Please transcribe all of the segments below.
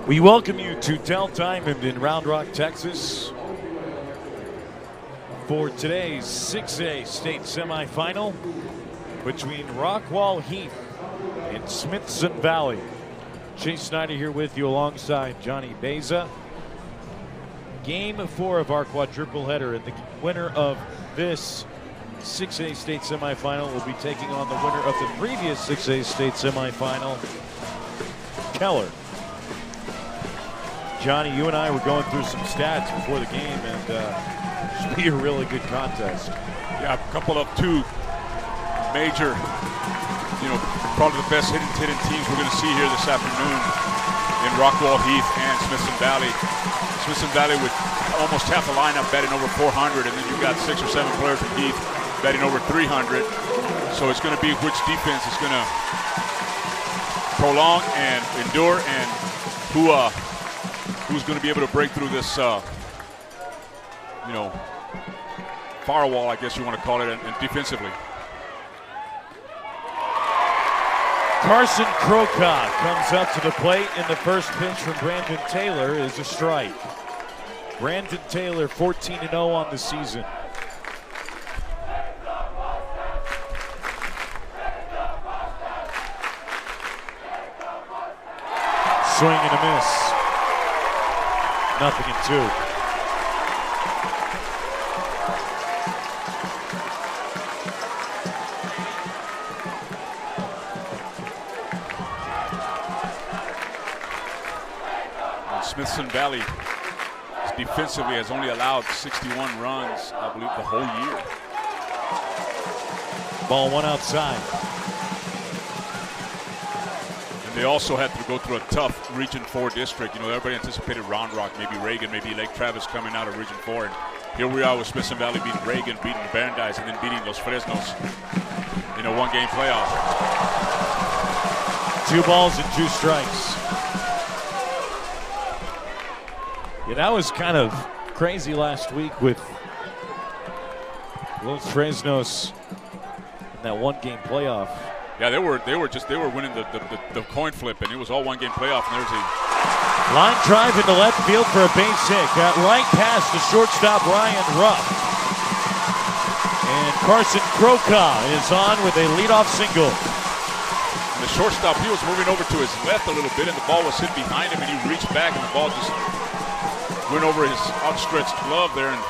We welcome you to Dell Diamond in Round Rock, Texas for today's 6A state semifinal between Rockwall-Heath and Smithson Valley. Chase Snyder here with you alongside Johnny Beza. Game 4 of our quadruple header, and the winner of this 6A state semifinal will be taking on the winner of the previous 6A state semifinal, Keller. Johnny, you and I were going through some stats before the game, and it should be a really good contest. Yeah, a couple of two major, probably the best hitting teams we're going to see here this afternoon in Rockwall-Heath and Smithson Valley. Smithson Valley with almost half the lineup batting over 400, and then you've got 6 or 7 players from Heath batting over 300. So it's going to be which defense is going to prolong and endure, and who's going to be able to break through this, firewall, I guess you want to call it, and defensively. Carson Crocott comes up to the plate, and the first pitch from Brandon Taylor is a strike. Brandon Taylor 14-0 on the season. Swing and a miss. Nothing in 2. Smithson Valley defensively has only allowed 61 runs, I believe, the whole year. Ball one outside. And they also had to go through a tough Region 4 district. Everybody anticipated Round Rock, maybe Reagan, maybe Lake Travis coming out of Region 4. And here we are with Smithson Valley beating Reagan, beating Brandeis, and then beating Los Fresnos in a one-game playoff. 2 balls and 2 strikes. Yeah, that was kind of crazy last week with Los Fresnos in that one-game playoff. Yeah, they were winning the coin flip, and it was all one-game playoff. And there's a line drive into left field for a base hit. Got right past the shortstop Ryan Ruff, and Carson Crocott is on with a leadoff single. And the shortstop, he was moving over to his left a little bit, and the ball was hit behind him, and he reached back, and the ball just went over his outstretched glove there, and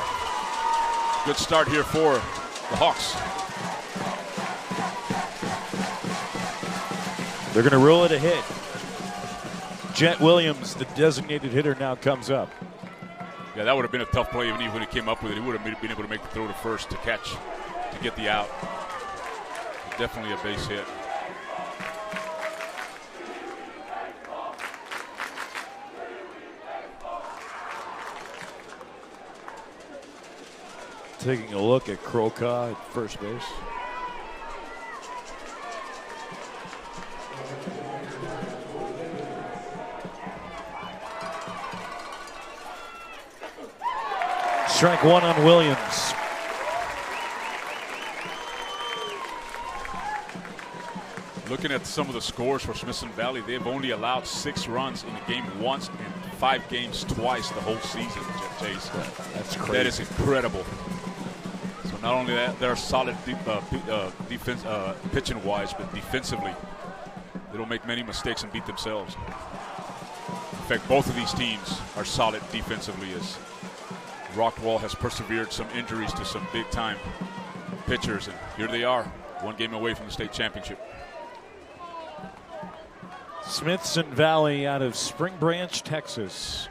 good start here for the Hawks. They're going to rule it a hit. Jet Williams, the designated hitter, now comes up. Yeah, that would have been a tough play even when he came up with it. He would have been able to make the throw to first to get the out. Definitely a base hit. Taking a look at Crocott at first base. Strike 1 on Williams. Looking at some of the scores for Smithson Valley, they've only allowed 6 runs in a game once and 5 games twice the whole season, Chase. That's crazy. That is incredible. So not only that, they're solid defense, pitching-wise, but defensively, they don't make many mistakes and beat themselves. In fact, both of these teams are solid defensively, as Rockwall has persevered some injuries to some big-time pitchers, and here they are, 1 game away from the state championship. Smithson Valley out of Spring Branch, Texas.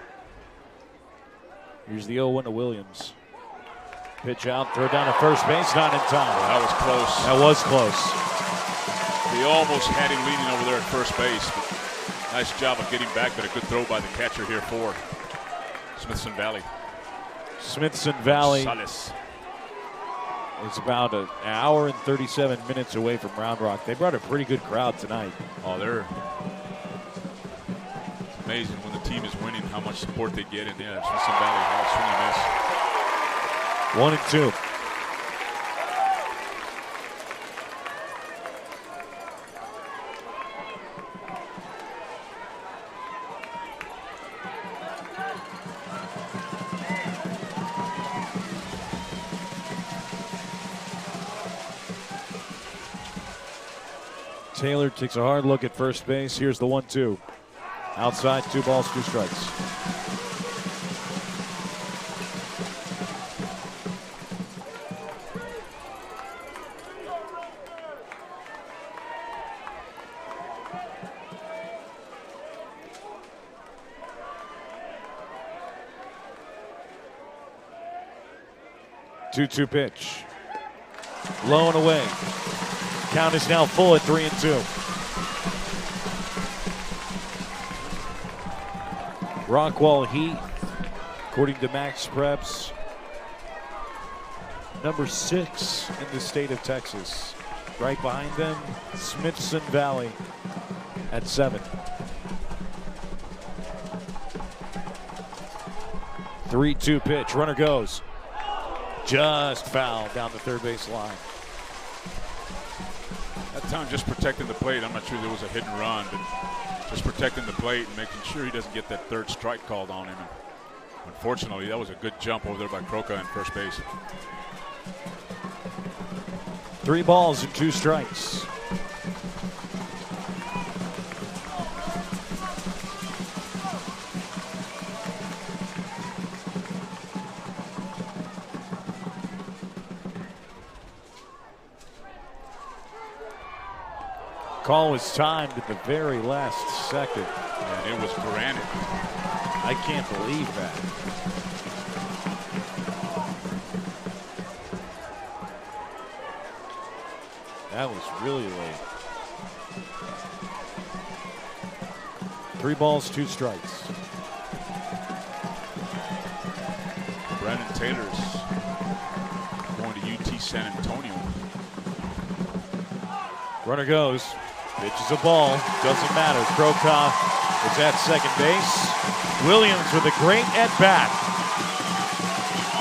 Here's the 0-1 to Williams. Pitch out, throw down to first base, not in time. That was close. That was close. They almost had him leaning over there at first base. But nice job of getting back, but a good throw by the catcher here for Smithson Valley. Smithson Valley Salas is about an hour and 37 minutes away from Round Rock. They brought a pretty good crowd tonight. Oh, it's amazing when the team is winning how much support they get. And yeah, Smithson Valley, swing and miss. 1-2. Taylor takes a hard look at first base. Here's the 1-2. Outside, 2 balls, 2 strikes. Two-two pitch. Low and away. Count is now full at 3-2. Rockwall-Heath, according to Max Preps, number 6 in the state of Texas. Right behind them, Smithson Valley at 7. 3-2 pitch. Runner goes. Just foul down the third base line. That time just protecting the plate. I'm not sure there was a hit and run, but just protecting the plate and making sure he doesn't get that third strike called on him. And unfortunately, that was a good jump over there by Croca in first base. 3 balls and 2 strikes. Call was timed at the very last second. And it was granted. I can't believe that. That was really late. 3 balls, 2 strikes. Brandon Taylor's going to UT San Antonio. Runner goes. Pitches a ball. Doesn't matter. Croca is at second base. Williams with a great at-bat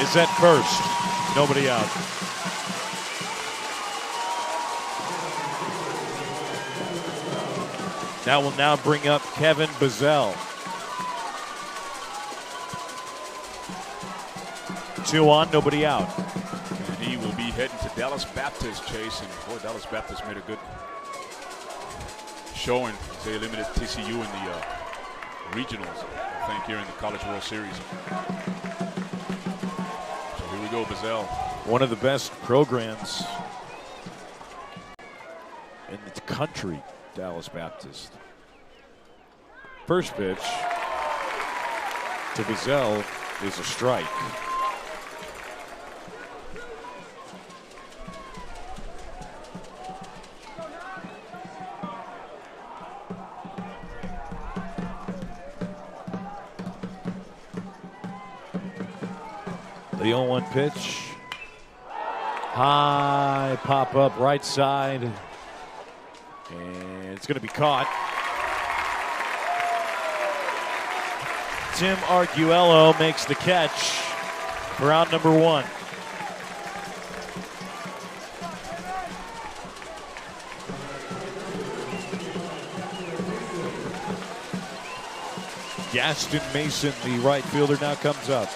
is at first. Nobody out. That will now bring up Kevin Bazell. 2 on, nobody out. And he will be heading to Dallas Baptist, Chase. And boy, Dallas Baptist made a good showing. They eliminated TCU in the regionals, I think, here in the College World Series. So here we go, Bazell. One of the best programs in the country, Dallas Baptist. First pitch to Bazell is a strike. The 0-1 pitch. High pop up right side. And it's going to be caught. Tim Arguello makes the catch for out number 1. Gaston Mason, the right fielder, now comes up.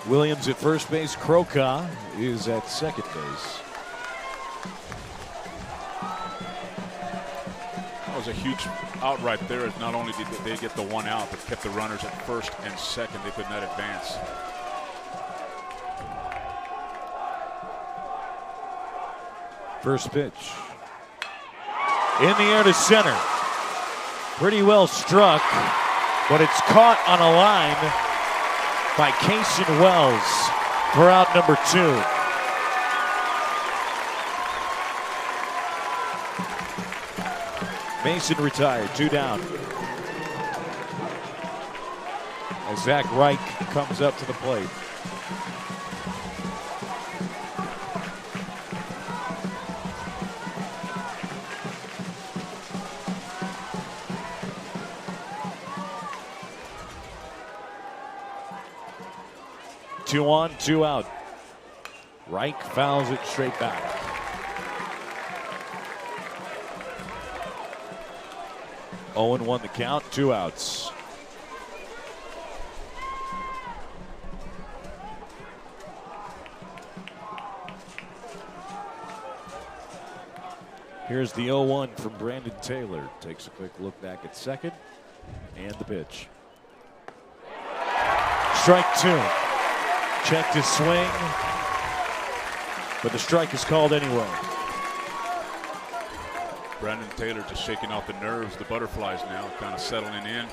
Williams at first base. Croca is at second base. That was a huge out right there. Not only did they get the 1 out, but kept the runners at first and second. They could not advance. First pitch. In the air to center. Pretty well struck, but it's caught on a line by Cason Wells for out number 2. Mason retired, 2 down. As Zach Reich comes up to the plate. Two on, 2 out. Reich fouls it straight back. Owen won the count, 2 outs. Here's the 0-1 from Brandon Taylor. Takes a quick look back at second. And the pitch. Strike 2. Checked his swing. But the strike is called anyway. Brandon Taylor just shaking off the nerves, the butterflies now, kind of settling in.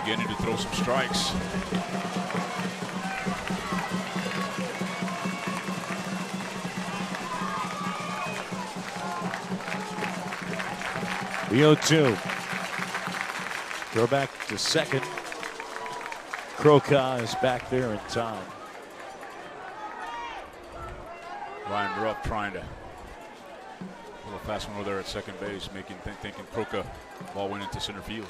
Beginning to throw some strikes. The 0-2. Throw back to second. Croca is back there in time. Ryan Rupp trying to a little fast one over there at second base, thinking Croca ball went into center field.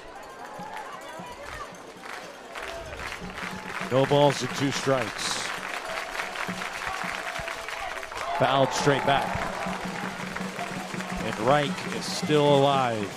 No balls and 2 strikes. Fouled straight back. And Reich is still alive.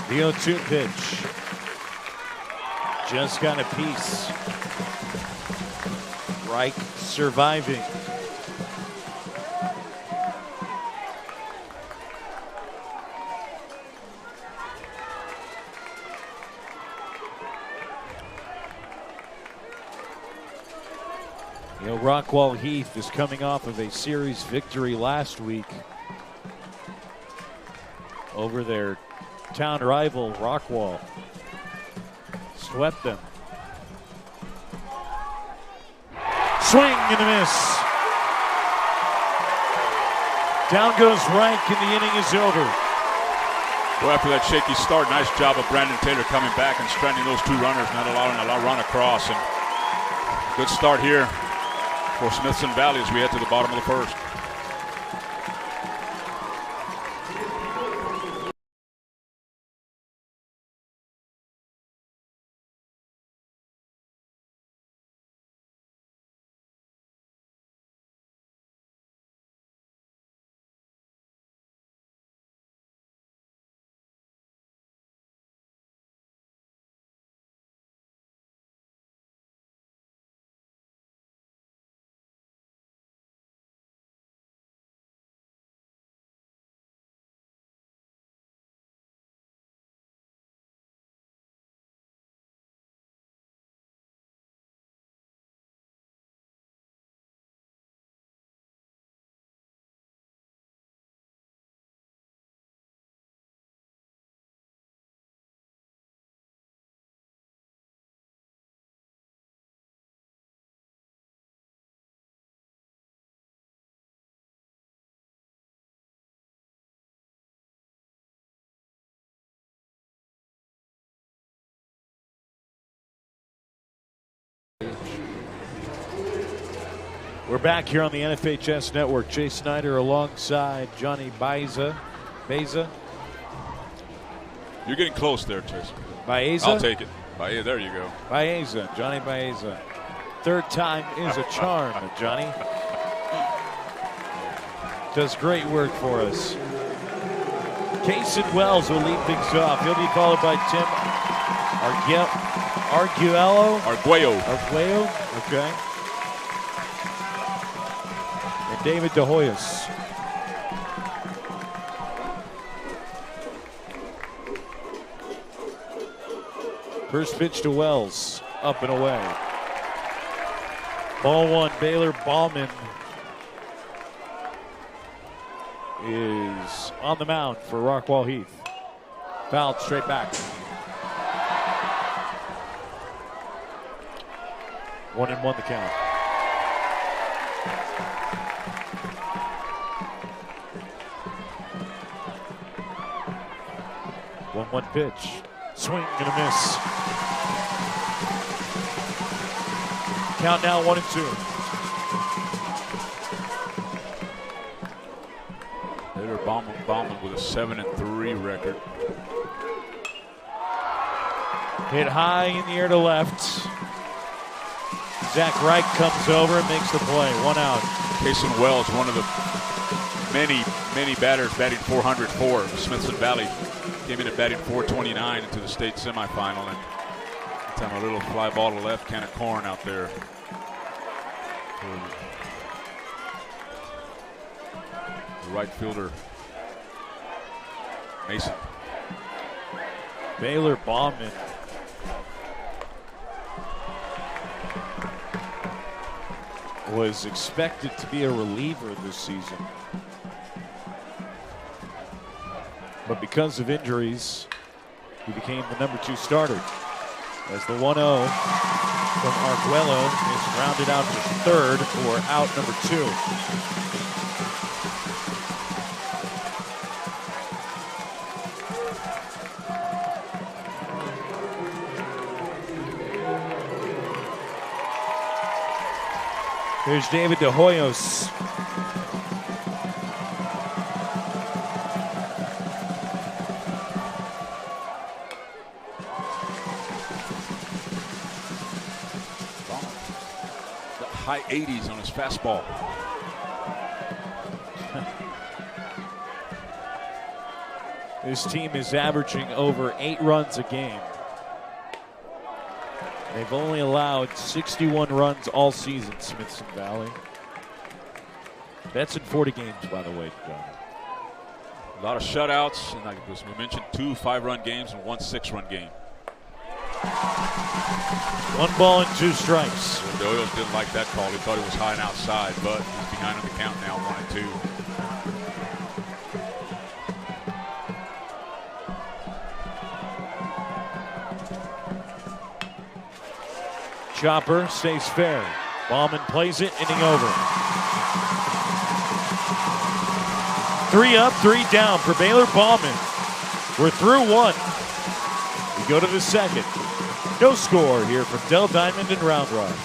The 0-2 pitch. Just got a piece. Reich surviving. You know, Rockwall-Heath is coming off of a series victory last week over their town rival, Rockwall. Swept them. Swing and a miss. Down goes Reich and the inning is over. Well, after that shaky start, nice job of Brandon Taylor coming back and stranding those 2 runners, not allowing a run across. And good start here for Smithson Valley as we head to the bottom of the first. We're back here on the NFHS Network. Jay Snyder alongside Johnny Baeza. You're getting close there, Chase. Baeza? I'll take it. Baeza, there you go. Baeza, Johnny Baeza. Third time is a charm, Johnny. Does great work for us. Cason Wells will lead things off. He'll be followed by Tim Arguello. Okay. And David DeHoyas. First pitch to Wells, up and away. Ball 1, Baylor Ballman is on the mound for Rockwall-Heath. Fouled straight back. 1-1 the count. One pitch. Swing and a miss. Count now 1-2. Baylor Ballman with a 7-3 record. Hit high in the air to left. Zach Reich comes over and makes the play. 1 out. Cason Wells, one of the many batters batting 400 for Smithson Valley. Came in at batting 429 into the state semifinal. And time a little fly ball to left, can of corn out there. The right fielder, Mason. Baylor Bauman. Was expected to be a reliever this season. But because of injuries, he became the number 2 starter. As the 1-0 from Arguello is rounded out to third for out number 2. Here's David De Hoyos. The high 80s on his fastball. This team is averaging over 8 runs a game. They've only allowed 61 runs all season, Smithson Valley. That's in 40 games, by the way, John. A lot of shutouts, and like we mentioned, 2 5-run games and 1 6-run game. 1 ball and 2 strikes. The Oils didn't like that call. He thought it was high and outside, but he's behind on the count now, 1-2. Chopper stays fair. Bauman plays it, inning over. 3 up, 3 down for Baylor Bauman. We're through 1. We go to the second. No score here from Dell Diamond and Round Rock.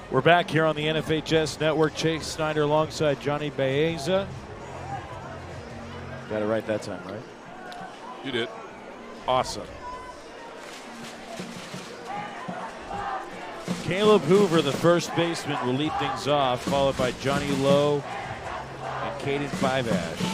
We're back here on the NFHS Network. Chase Snyder alongside Johnny Baeza. Got it right that time, right? You did. Awesome. Caleb Hoover, the first baseman, will lead things off, followed by Johnny Lowe and Caden Fiveash.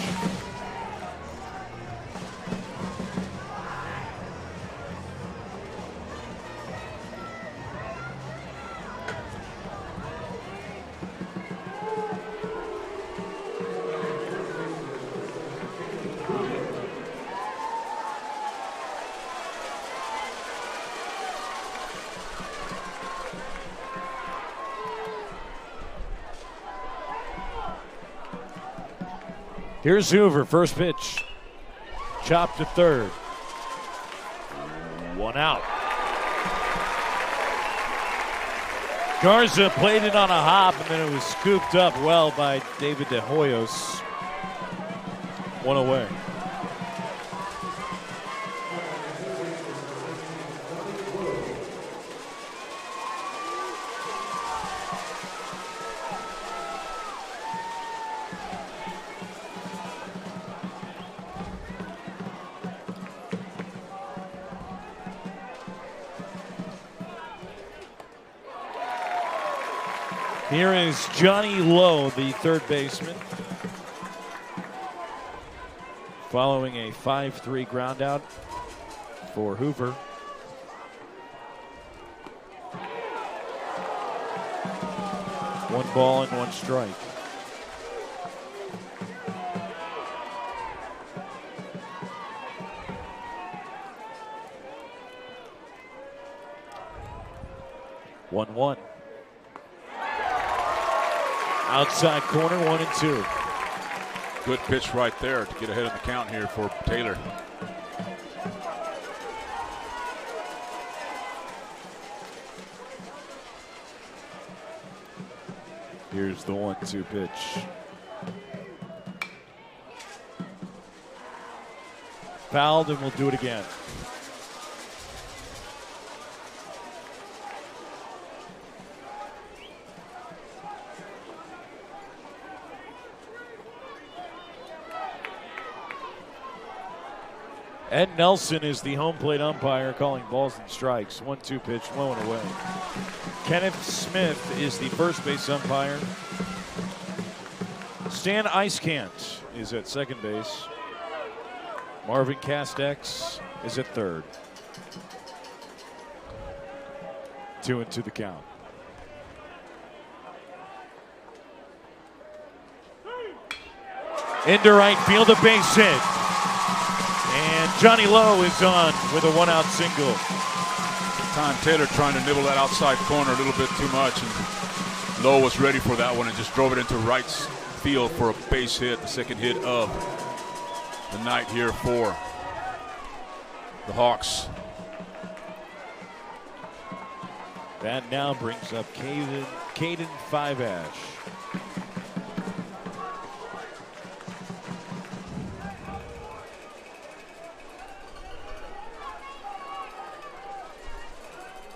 Here's Hoover, first pitch. Chopped to third. 1 out. Garza played it on a hop, and then it was scooped up well by David De Hoyos. 1 away. Here is Johnny Lowe, the third baseman, following a 5-3 ground out for Hoover. One ball and one strike. One. Outside corner, 1-2. Good pitch right there to get ahead of the count here for Taylor. Here's the 1-2 pitch. Fouled, and we'll do it again. Ed Nelson is the home plate umpire calling balls and strikes. 1-2 pitch, low and away. Kenneth Smith is the first base umpire. Stan Icekant is at second base. Marvin Castex is at third. 2-2 the count. Into right field, a base hit. And Johnny Lowe is on with a one-out single. Time Taylor trying to nibble that outside corner a little bit too much, and Lowe was ready for that one and just drove it into right field for a base hit, the second hit of the night here for the Hawks. That now brings up Caden Five-Ash.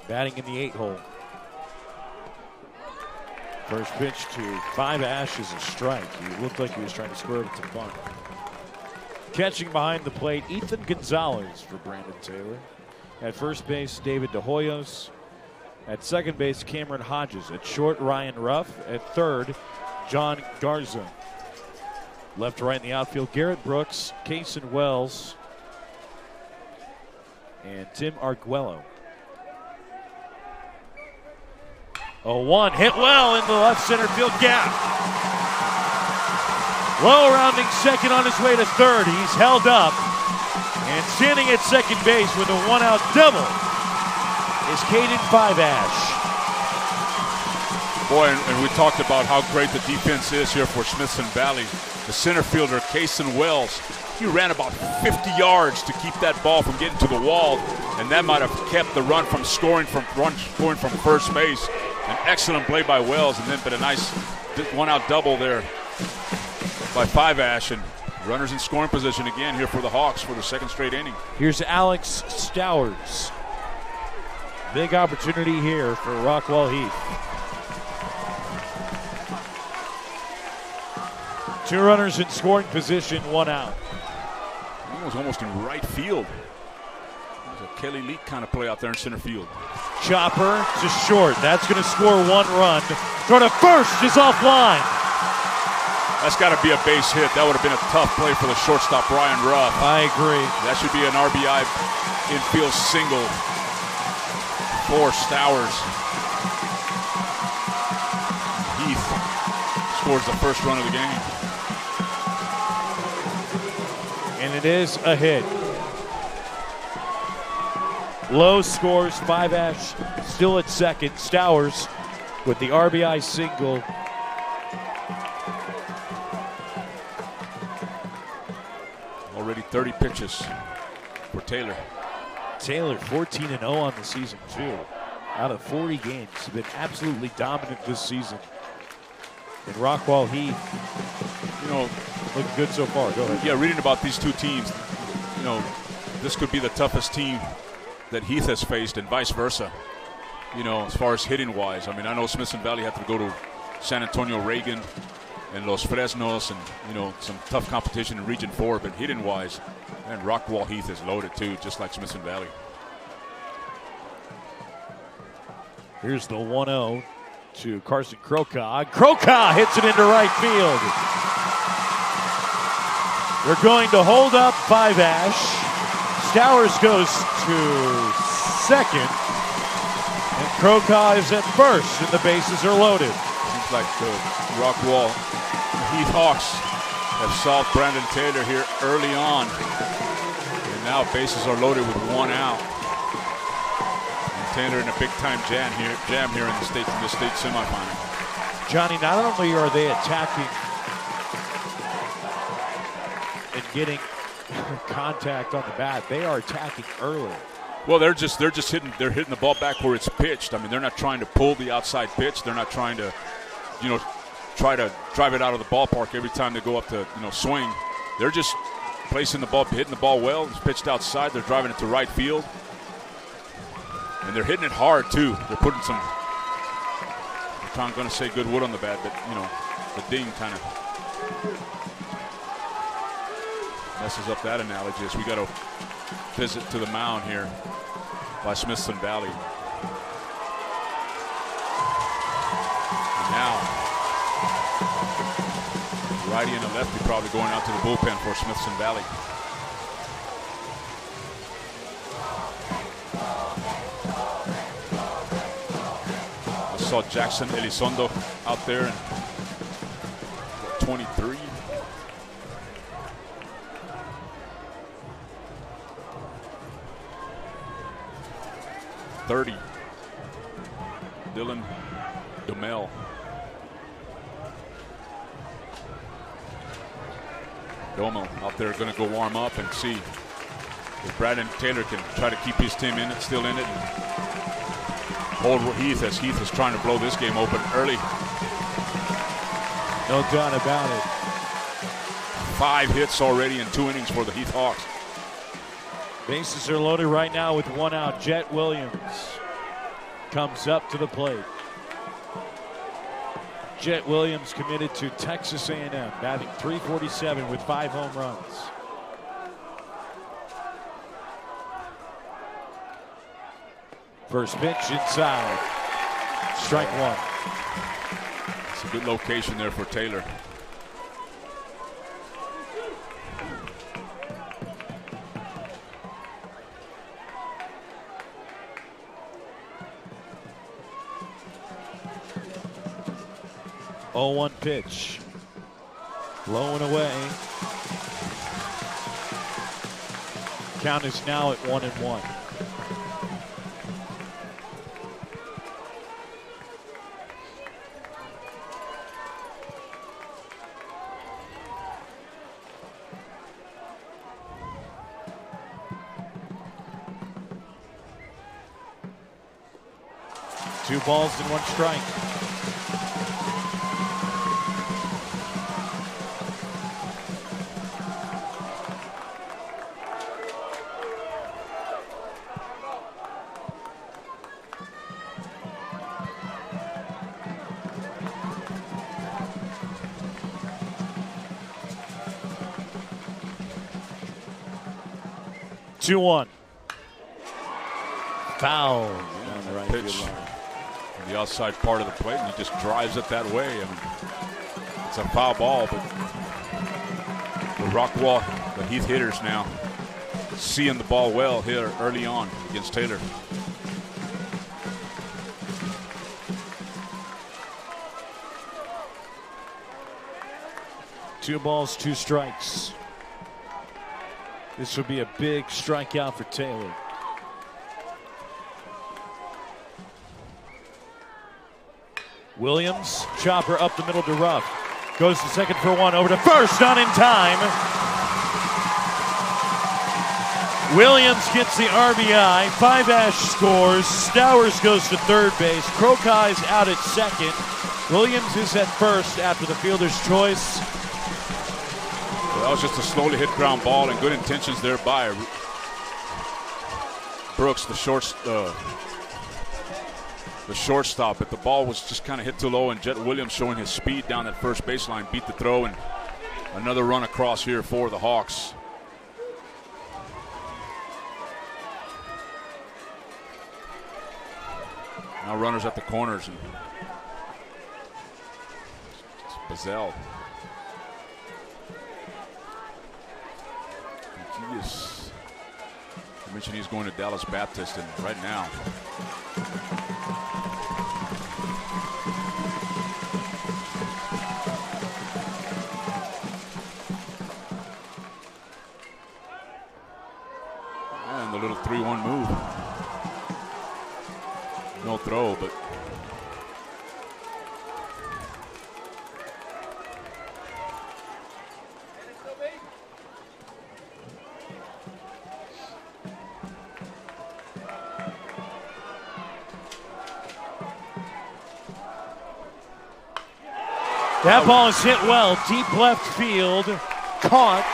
Batting in the 8-hole. First pitch to Five-Ash is a strike. He looked like he was trying to square it to bunt. Catching behind the plate, Ethan Gonzalez for Brandon Taylor. At first base, David De Hoyos. At second base, Cameron Hodges. At short, Ryan Ruff. At third, John Garza. Left to right in the outfield, Garrett Brooks, Cason Wells, and Tim Arguello. A one hit well in the left center field gap. Lowe rounding second on his way to third. He's held up. And standing at second base with a one-out double is Caden Five-Ash. Boy, and we talked about how great the defense is here for Smithson Valley. The center fielder, Cason Wells, he ran about 50 yards to keep that ball from getting to the wall, and that might have kept the run from scoring from first base. An excellent play by Wells, and then but a nice one-out double there by Five-Ash, and runners in scoring position again here for the Hawks for the second straight inning. Here's Alex Stowers. Big opportunity here for Rockwall-Heath. Two runners in scoring position, one out. He was almost in right field. It was a Kelly Leak kind of play out there in center field. Chopper to short. That's going to score one run. Throw to first is offline. That's got to be a base hit. That would have been a tough play for the shortstop, Ryan Ruff. I agree. That should be an RBI infield single for Stowers. Heath scores the first run of the game. And it is a hit. Lowe scores, Five-Ash still at second. Stowers with the RBI single. Already 30 pitches for Taylor. Taylor 14-0 on the season too. Out of 40 games, he's been absolutely dominant this season. And Rockwall-Heath, you know, looking good so far. Go ahead. Yeah, reading about these two teams, you know, this could be the toughest team that Heath has faced, and vice versa. You know, as far as hitting wise, I mean, I know Smithson Valley had to go to San Antonio Reagan and Los Fresnos, and you know, some tough competition in Region 4. But hitting wise, and Rockwall-Heath is loaded too, just like Smithson Valley. Here's the 1-0 to Carson Kroka. Kroka hits it into right field. They're going to hold up Five-Ash. Stowers goes to second. And Kroka is at first, and the bases are loaded. Seems like the Rockwall-Heath Hawks have solved Brandon Taylor here early on. And now bases are loaded with 1 out. And Taylor in a big-time jam here in the state semifinal. Johnny, not only are they attacking and getting contact on the bat, they are attacking early. Well, they're hitting the ball back where it's pitched. I mean, they're not trying to pull the outside pitch. They're not trying to, try to drive it out of the ballpark every time they go up to, swing. They're just placing the ball, hitting the ball well. It's pitched outside. They're driving it to right field. And they're hitting it hard, too. They're putting some, I'm going to say good wood on the bat, but, the ding kind of messes up that analogy as we got to visit to the mound here by Smithson Valley. And now, righty and a lefty probably going out to the bullpen for Smithson Valley. I saw Jackson Elizondo out there in 23. Dylan DeMel. Domo out there going to go warm up and see if Brandon Taylor can try to keep his team still in it, and hold Heath as Heath is trying to blow this game open early. No doubt about it. 5 hits already in 2 innings for the Heath Hawks. Bases are loaded right now with 1 out. Jet Williams comes up to the plate. Jet Williams committed to Texas A&M, batting .347 with 5 home runs. First pitch inside. Strike 1. It's a good location there for Taylor. Oh, 1 pitch. Low and away. Count is now at 1-1. Two balls and 1 strike. Two one. Foul down the right pitch field line. The outside part of the plate, and he just drives it that way. I mean, it's a foul ball, but the Rockwall, the Heath hitters now seeing the ball well here early on against Taylor. Two balls, 2 strikes. This would be a big strikeout for Taylor. Williams, chopper up the middle to Ruff. Goes to second for 1, over to first, not in time. Williams gets the RBI. Five-Ash scores. Stowers goes to third base. Krokai's out at second. Williams is at first after the fielder's choice. That was just a slowly hit ground ball, and good intentions there by Brooks, the shortstop, but the ball was just kind of hit too low, and Jet Williams, showing his speed down that first baseline, beat the throw, and another run across here for the Hawks. Now runners at the corners, and Vassell. I mentioned he's going to Dallas Baptist, and right now, and the little 3-1 move. No throw, but that ball is hit well, deep left field, caught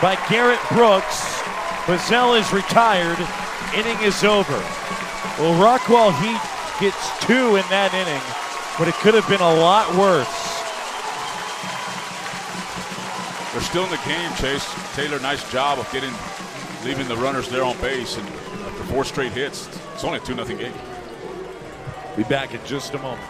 by Garrett Brooks. Vassell is retired, inning is over. Well, Rockwall-Heath gets 2 in that inning, but it could have been a lot worse. they're still in the game, Chase. Taylor, nice job of leaving the runners there on base, and after 4 straight hits, it's only a 2-0 game. Be back in just a moment.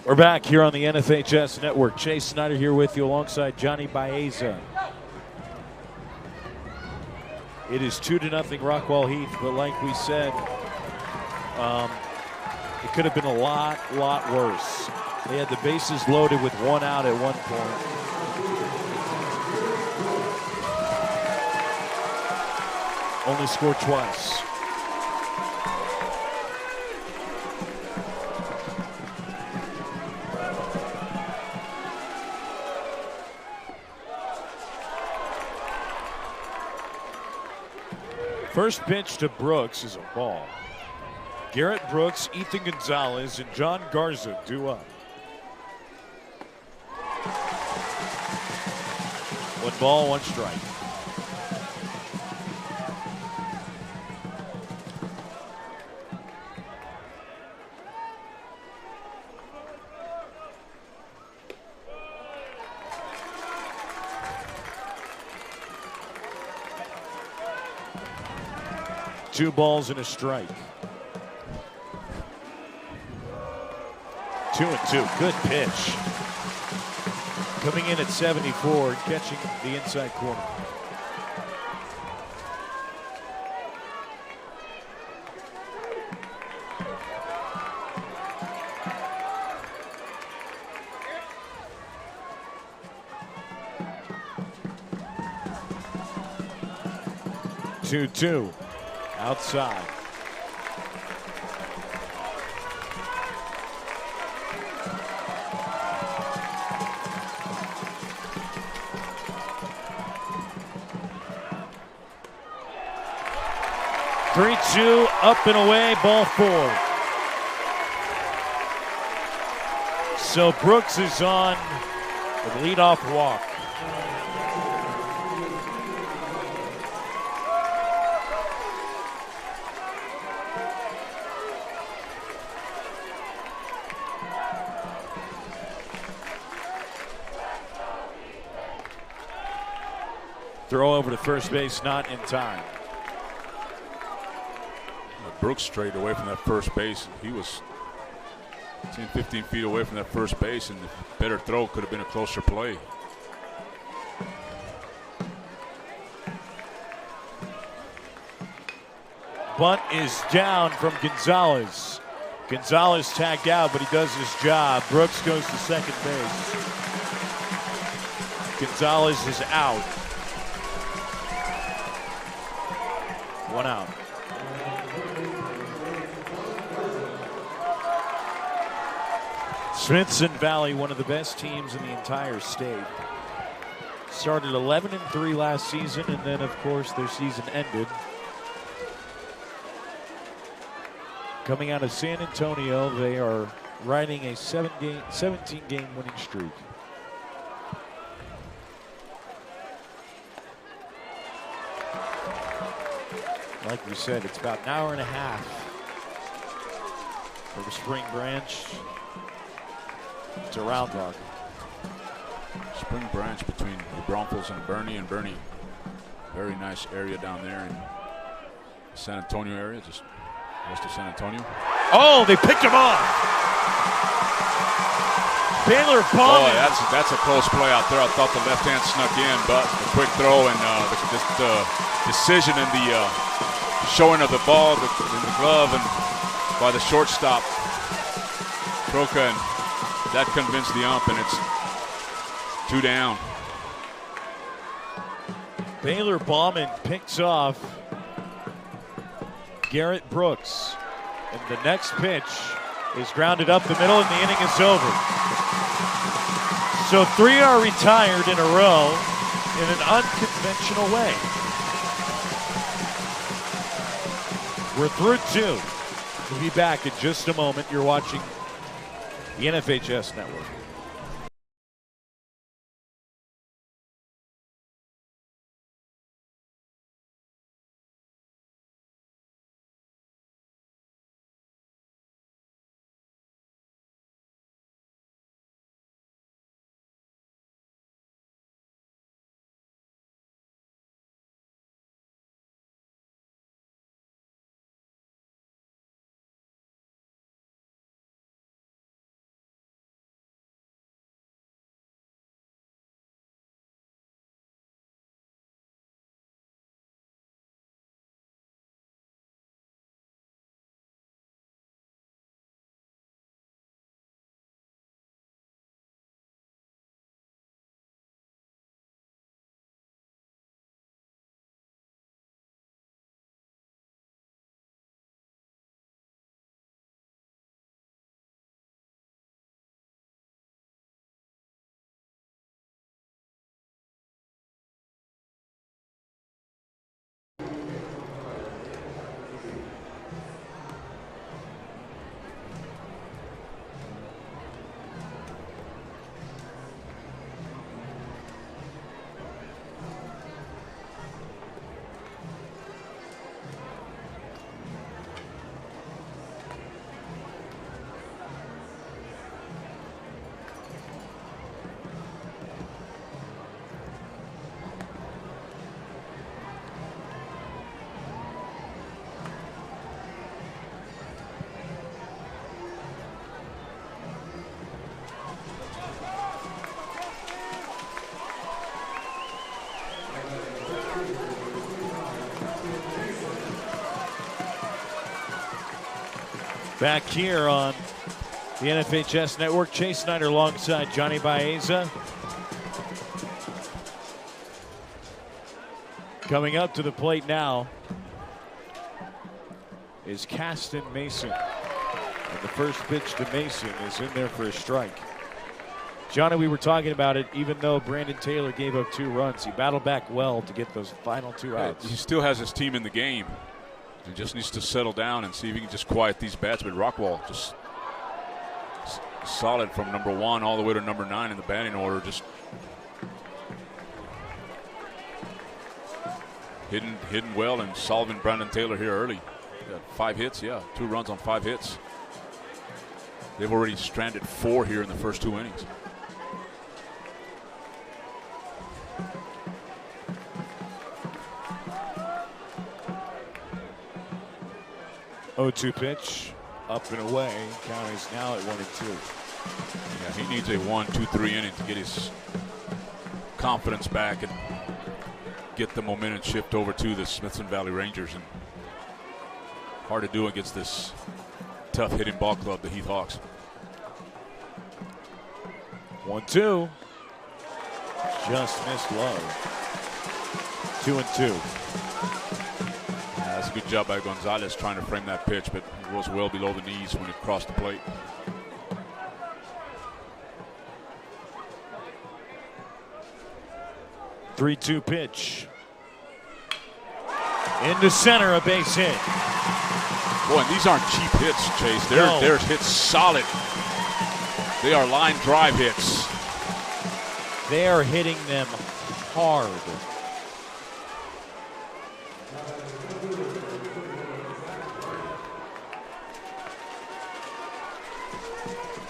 We're back here on the NFHS Network. Chase Snyder here with you alongside Johnny Baeza. It is 2-0 Rockwall-Heath, but like we said, it could have been a lot worse. They had the bases loaded with 1 out at one point. Only scored twice. First pitch to Brooks is a ball. Garrett Brooks, Ethan Gonzalez, and John Garza due up. 1 ball, 1 strike. Two balls and a strike. 2-2. Good pitch. Coming in at 74, catching the inside corner. Two. Outside. Three-two, up and away, ball 4. So Brooks is on the leadoff walk. Throw over to first base, not in time. Brooks strayed away from that first base. He was 10, 15 feet away from that first base, and the better throw could have been a closer play. Bunt is down from Gonzalez. Gonzalez tagged out, but he does his job. Brooks goes to second base. Gonzalez is out. 1 out. Smithson Valley, one of the best teams in the entire state. Started 11-3 last season, and then, of course, their season ended. Coming out of San Antonio, they are riding a 17-game winning streak. Like we said, it's about an hour and a half from Spring Branch to Round Rock. Spring Branch between New Braunfels and Bernie. Very nice area down there in the San Antonio area, just west of San Antonio. Oh, they picked him off. Baylor Bowman. Oh, that's a close play out there. I thought the left hand snuck in, but the quick throw and the decision and the showing of the ball in the glove and by the shortstop, Troca, and that convinced the ump, and it's 2 down. Baylor Bowman picks off Garrett Brooks, and the next pitch is grounded up the middle, and the inning is over. So 3 are retired in a row in an unconventional way. We're through 2. We'll be back in just a moment. You're watching the NFHS Network. Back here on the NFHS Network, Chase Snyder alongside Johnny Baeza. Coming up to the plate now is Caston Mason. And the first pitch to Mason is in there for a strike. Johnny, we were talking about it, even though Brandon Taylor gave up 2 runs, he battled back well to get those final 2 outs. He still has his team in the game. He just needs to settle down and see if he can just quiet these bats. But Rockwall just solid from number 1 all the way to number 9 in the batting order. Just hidden well and solving Brandon Taylor here early. Got 5 hits, 2 runs on 5 hits. They've already stranded 4 here in the first 2 innings. 0-2 pitch, up and away. Count is now at 1-2. Yeah, he needs a 1, 2, 3 inning to get his confidence back and get the momentum shift over to the Smithson Valley Rangers. And hard to do against this tough hitting ball club, the Heath Hawks. 1-2. Just missed low. 2-2. Yeah, that's a good job by Gonzalez trying to frame that pitch, but it was well below the knees when it crossed the plate. Three-two pitch. Into center, a base hit. Boy, and these aren't cheap hits, Chase. They're hits solid. They are line drive hits. They are hitting them hard.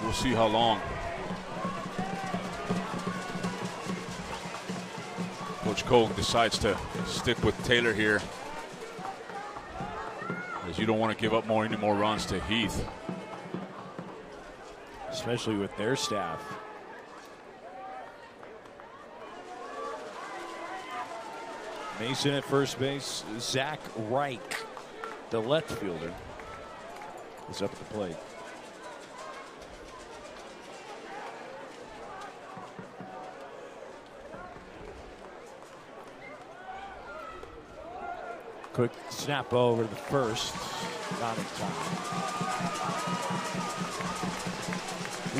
We'll see how long Coach Cole decides to stick with Taylor here, as you don't want to give up any more runs to Heath. Especially with their staff. Mason at first base. Zach Reich, the left fielder, is up at the plate. Quick snap over to the first. Not in time.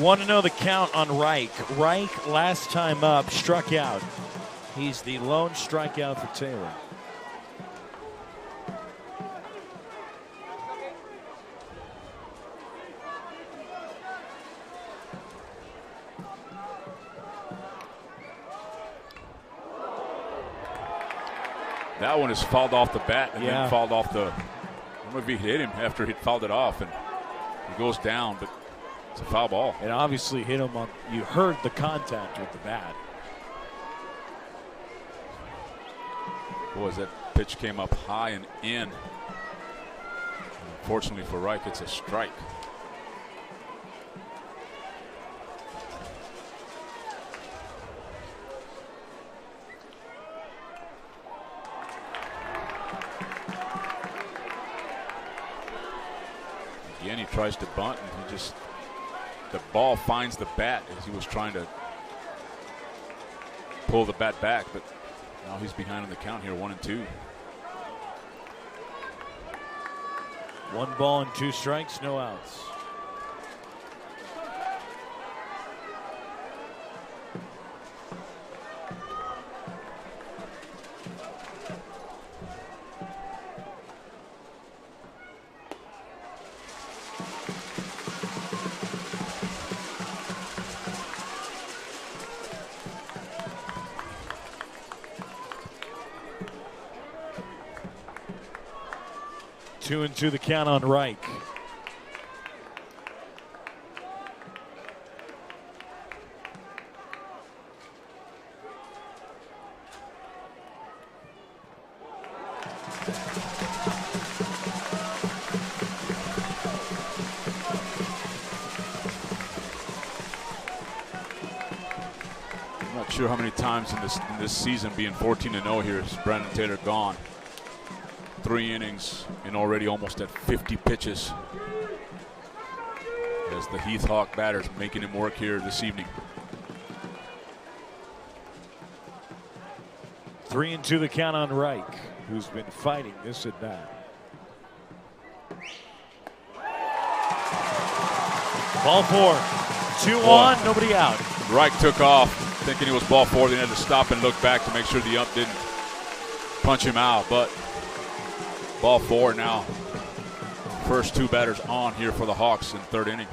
Want to know the count on Reich. Reich, last time up, struck out. He's the lone strikeout for Taylor. That one is fouled off the bat and then fouled off the. I don't know if he hit him after he fouled it off, and he goes down, but it's a foul ball. It obviously hit him on. You heard the contact with the bat. Boy, that pitch came up high and in. Unfortunately for Reich, it's a strike. Again, he tries to bunt, and the ball finds the bat as he was trying to pull the bat back, but now he's behind on the count here, 1-2. 1 ball and 2 strikes, no outs. Two and two the count on Reich. I'm not sure how many times in this season, being 14-0 here, is Brandon Taylor gone. 3 innings and already almost at 50 pitches, as the Heath Hawk batters making him work here this evening. 3-2 the count on Reich, who's been fighting this at bat. Ball 4, 2-1, nobody out. Reich took off thinking he was ball 4, then had to stop and look back to make sure the ump didn't punch him out, but ball 4 now. First 2 batters on here for the Hawks in 3rd inning.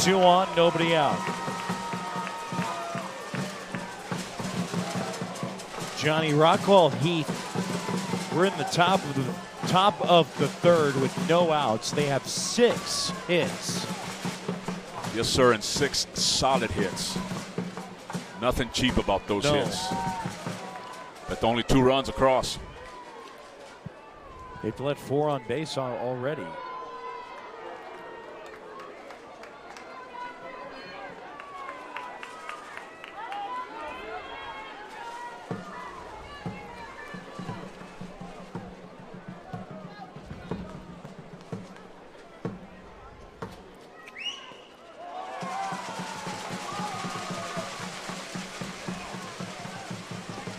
Two on, nobody out. Johnny, Rockwall-Heath, we're in the top of the 3rd with no outs. They have 6 hits. Yes, sir, and 6 solid hits. Nothing cheap about those No. hits. But only 2 runs across. They've let 4 on base already.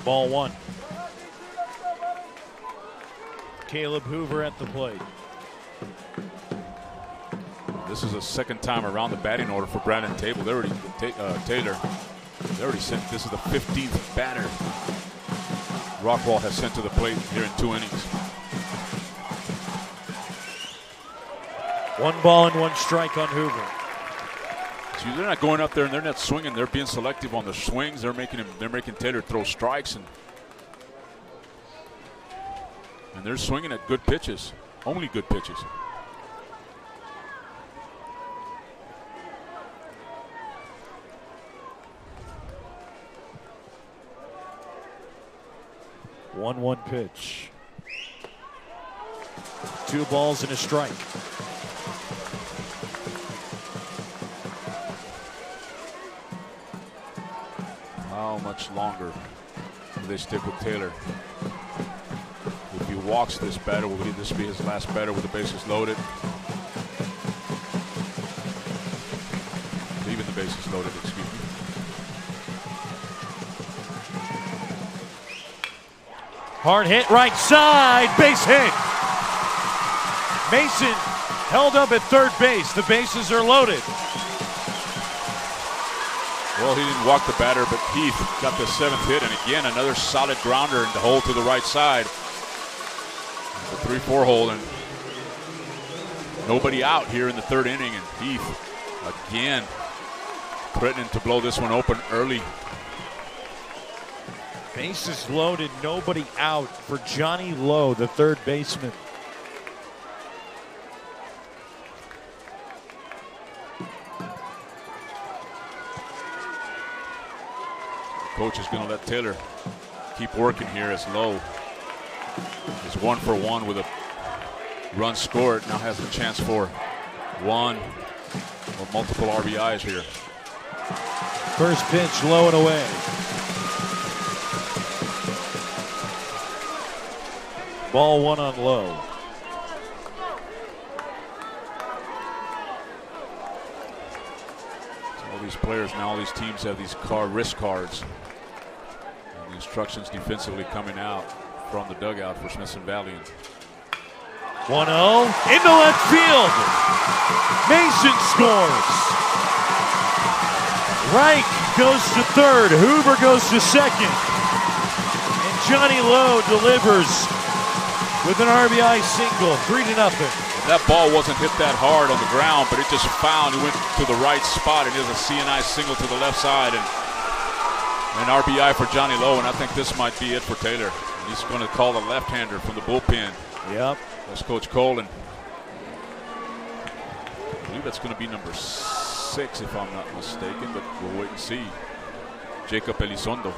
Ball 1. Caleb Hoover at the plate. This is a second time around the batting order for Brandon Taylor. They already Taylor. They already sent. This is the 15th batter Rockwall has sent to the plate here in 2 innings. 1 ball and 1 strike on Hoover. See, they're not going up there and they're not swinging. They're being selective on the swings. They're making Taylor throw strikes and they're swinging at good pitches, only good pitches. One pitch. 2 balls and a strike. How much longer do they stick with Taylor? If he walks this batter, will this be his last batter with the bases loaded? Leaving the bases loaded, excuse me. Hard hit right side, base hit. Mason held up at third base. The bases are loaded. Well, he didn't walk the batter, but Heath got the 7th hit, and again, another solid grounder in the hole to the right side. The 3-4 hole, and nobody out here in the 3rd inning, and Heath again threatening to blow this one open early. Bases loaded, nobody out for Johnny Lowe, the 3rd baseman. Coach is going to let Taylor keep working here as Lowe is 1 for 1 with a run scored. Now has a chance for 1 or multiple RBIs here. First pitch, low and away. Ball 1 on Lowe. All these players now, all these teams have these wrist cards. And the instructions defensively coming out from the dugout for Smithson Valley. 1-0 into left field. Mason scores. Reich goes to 3rd. Hoover goes to 2nd. And Johnny Lowe delivers with an RBI single, 3-0. That ball wasn't hit that hard on the ground, but it just found. It went to the right spot, and there's a CNI single to the left side, and an RBI for Johnny Lowe, and I think this might be it for Taylor. He's going to call the left-hander from the bullpen. Yep. That's Coach Cole, and I believe that's going to be number 6, if I'm not mistaken, but we'll wait and see. Jacob Elizondo.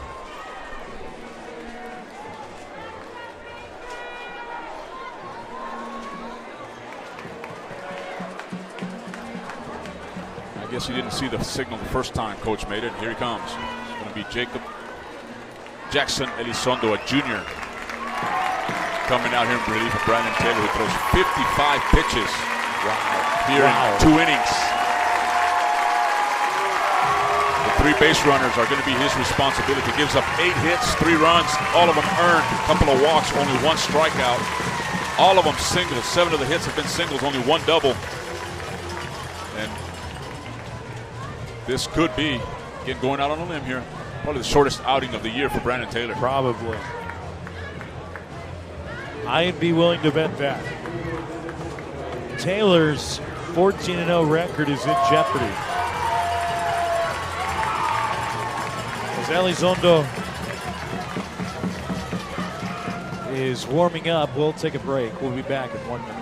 I guess he didn't see the signal the first time Coach made it. Here he comes. It's going to be Jackson Elizondo, a junior, coming out here in relief of Brandon Taylor, who throws 55 pitches here in 2 innings. The 3 base runners are going to be his responsibility. He gives up 8 hits, 3 runs, all of them earned, a couple of walks, only 1 strikeout. All of them singles. 7 of the hits have been singles, only 1 double. And this could be, again, going out on a limb here, probably the shortest outing of the year for Brandon Taylor. Probably. I'd be willing to bet that. Taylor's 14-0 record is in jeopardy. As Elizondo is warming up, we'll take a break. We'll be back in 1 minute.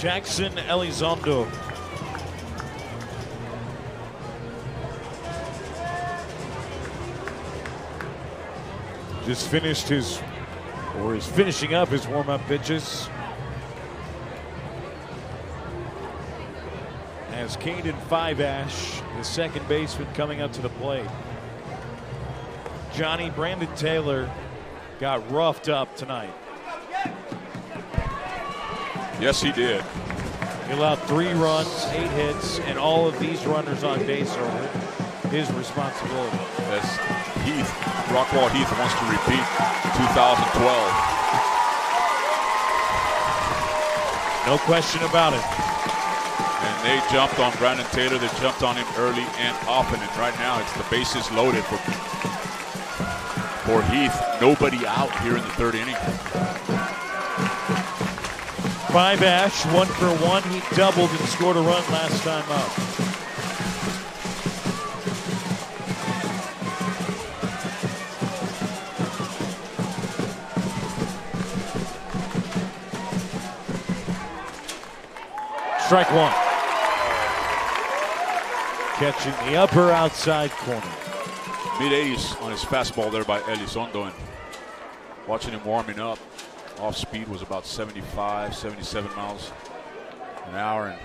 Jackson Elizondo. Just finished his, or is finishing up his warm-up pitches. As Caden Five-Ash, the second baseman, coming up to the plate. Johnny, Brandon Taylor got roughed up tonight. Yes, he did. He allowed 3 runs, 8 hits, and all of these runners on base are his responsibility. As Rockwall-Heath wants to repeat 2012. No question about it. And they jumped on Brandon Taylor. They jumped on him early and often. And right now it's the bases loaded for Heath. Nobody out here in the 3rd inning. Five-Ash, 1 for 1. He doubled and scored a run last time up. Strike 1. Catching the upper outside corner. Mid-80s on his fastball there by Elizondo, and watching him warming up. Off speed was about 75, 77 miles an hour, and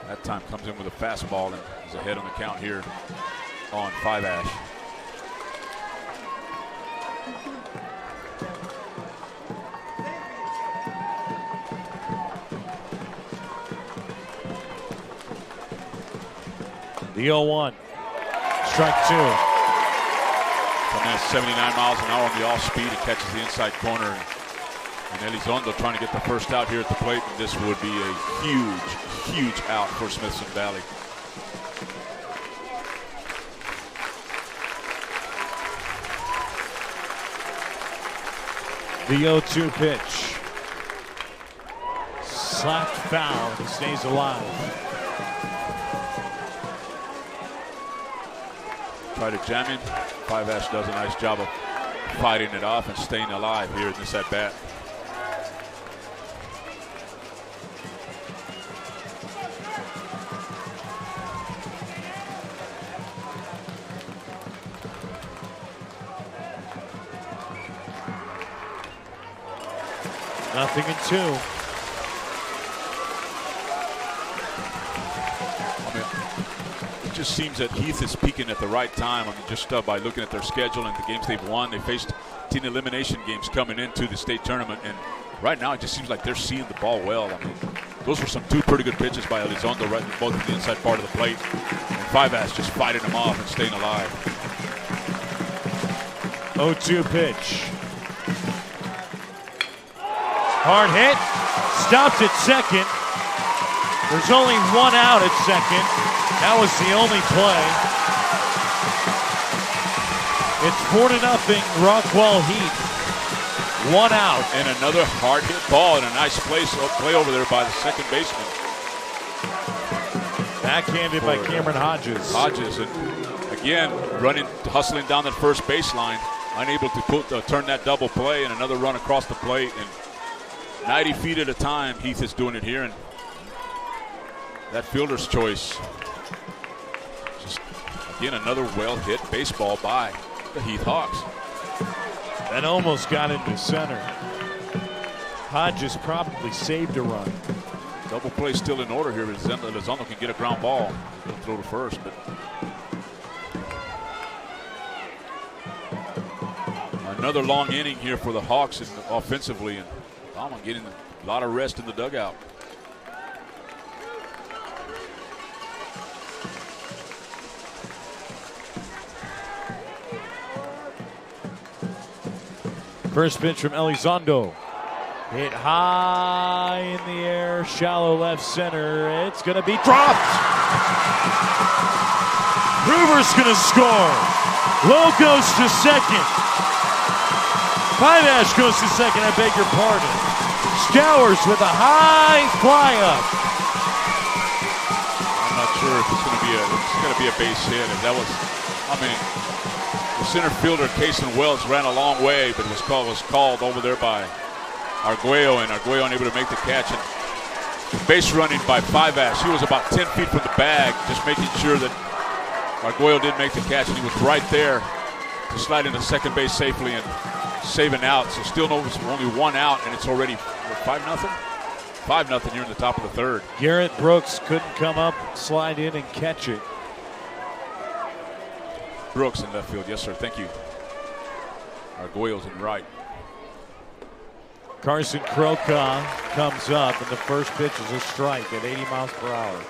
that time comes in with a fastball and is ahead on the count here on Five-Ash. The 0-1. Strike 2. Coming at 79 miles an hour on the off speed. It catches the inside corner. And Elizondo trying to get the first out here at the plate. And this would be a huge, huge out for Smithson Valley. The 0-2 pitch. Slapped foul. He stays alive. Try to jam him. Five-Ash does a nice job of fighting it off and staying alive here in this at-bat. Nothing in 2. It just seems that Heath is peaking at the right time. I mean, just by looking at their schedule and the games they've won. They faced 10 elimination games coming into the state tournament, and right now it just seems like they're seeing the ball well. I mean, those were some 2 pretty good pitches by Elizondo, right, both in the inside part of the plate, and Five-Ash just fighting them off and staying alive. 0-2 pitch. Hard hit. Stopped at second. There's only 1 out at second. That was the only play. It's 4-0 Rockwall-Heath. 1 out. And another hard hit ball and a nice play over there by the second baseman. Backhanded by Cameron Hodges. Hodges, and again, hustling down that first baseline, unable to turn that double play, and another run across the plate. And 90 feet at a time, Heath is doing it here, and that fielder's choice. Just, again, another well-hit baseball by the Heath Hawks. That almost got into center. Hodges probably saved a run. Double play still in order here. Elizondo can get a ground ball. He'll throw to first, but another long inning here for the Hawks offensively, and Bauman getting a lot of rest in the dugout. First pitch from Elizondo. Hit high in the air, shallow left center. It's going to be dropped. Hoover's going to score. Lowe goes to second. Five-Ash goes to second, I beg your pardon. Stowers with a high fly up. I'm not sure if it's going to be a base hit. If that was, I mean, the center fielder Cason Wells ran a long way, but was called over there by Arguello, and Arguello unable to make the catch. And base running by Five-Ass. He was about 10 feet from the bag, just making sure that Arguello didn't make the catch, and he was right there to slide into second base safely and save an out. So still only one out, and it's already 5-0? 5-0 here in the top of the third. Garrett Brooks couldn't come up, slide in, and catch it. Brooks in left field. Yes, sir. Thank you. Arguello's in right. Carson Croca comes up, and the first pitch is a strike at 80 miles per hour.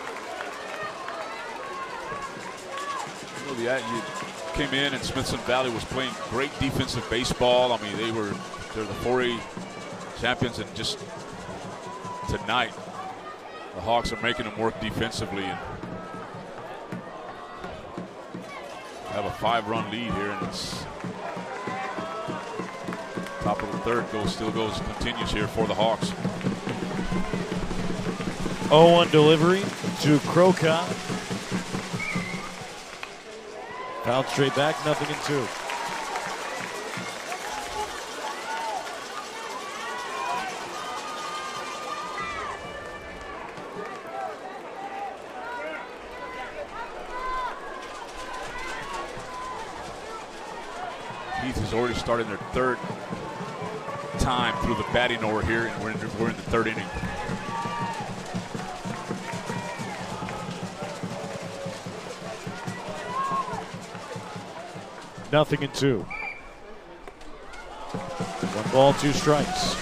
You know, you came in, and Smithson Valley was playing great defensive baseball. I mean, they're the 4A champions, and just tonight, the Hawks are making them work defensively and have a 5-run lead here, and it's top of the third. Continues here for the Hawks. 0-1 delivery to Croca. Fouled straight back, 0-2. Heath has already started their third time through the batting order here, and we're in the third inning. Nothing and 2. 1 ball, 2 strikes.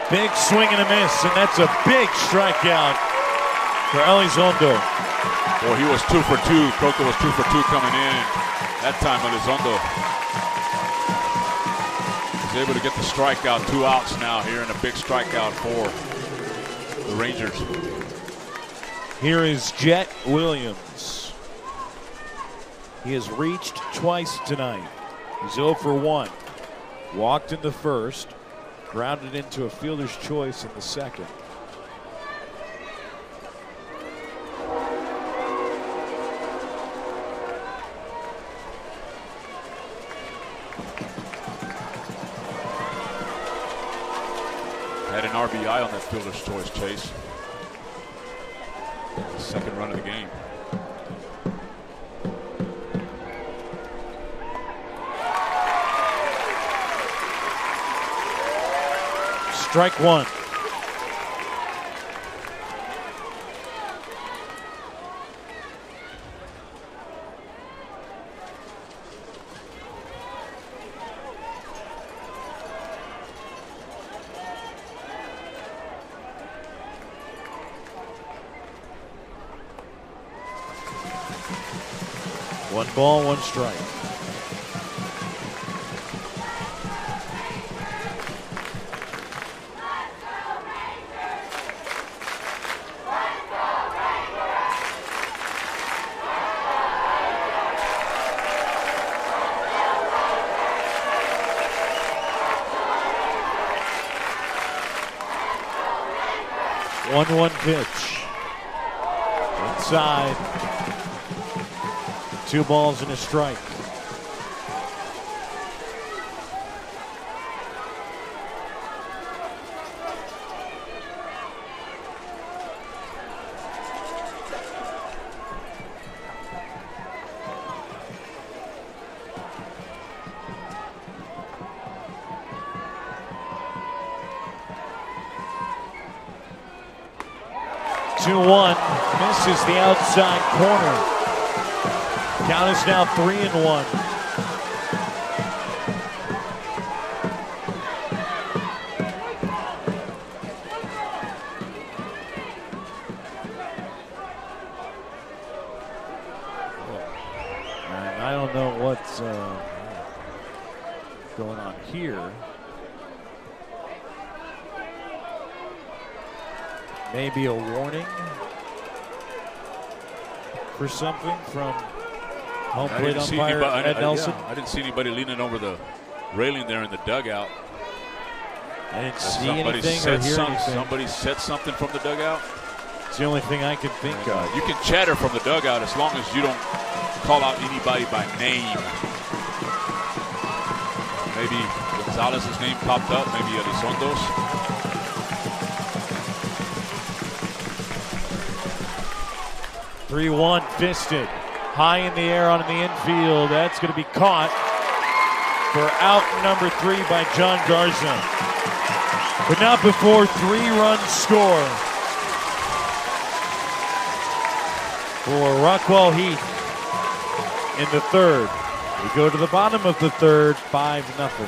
Big swing and a miss, and that's a big strikeout for Elizondo. Well, he was 2 for 2. Croca was 2 for 2 coming in. That time, Elizondo is able to get the strikeout. 2 outs now here, and a big strikeout for the Rangers. Here is Jet Williams. He has reached twice tonight. He's 0 for 1. Walked in the first. Grounded into a fielder's choice in the second. Had an RBI on that fielder's choice chase. The second run of the game. Strike 1. One ball, 1 strike. One pitch. Inside. 2 balls and a strike. Misses the outside corner. Count is now 3-1. And I don't know what's going on here. Maybe a warning. for something from home plate umpire Ed Nelson? I didn't see anybody leaning over the railing there in the dugout. I didn't see anything or hear anything. Somebody said something from the dugout. It's the only thing I can think of. You can chatter from the dugout as long as you don't call out anybody by name. Maybe Gonzalez's name popped up, maybe Elizondo's. (3-1) fisted. High in the air on the infield. That's going to be caught for out number 3 by John Garza. But not before 3 runs score for Rockwall-Heath in the third. We go to the bottom of the third, 5-0.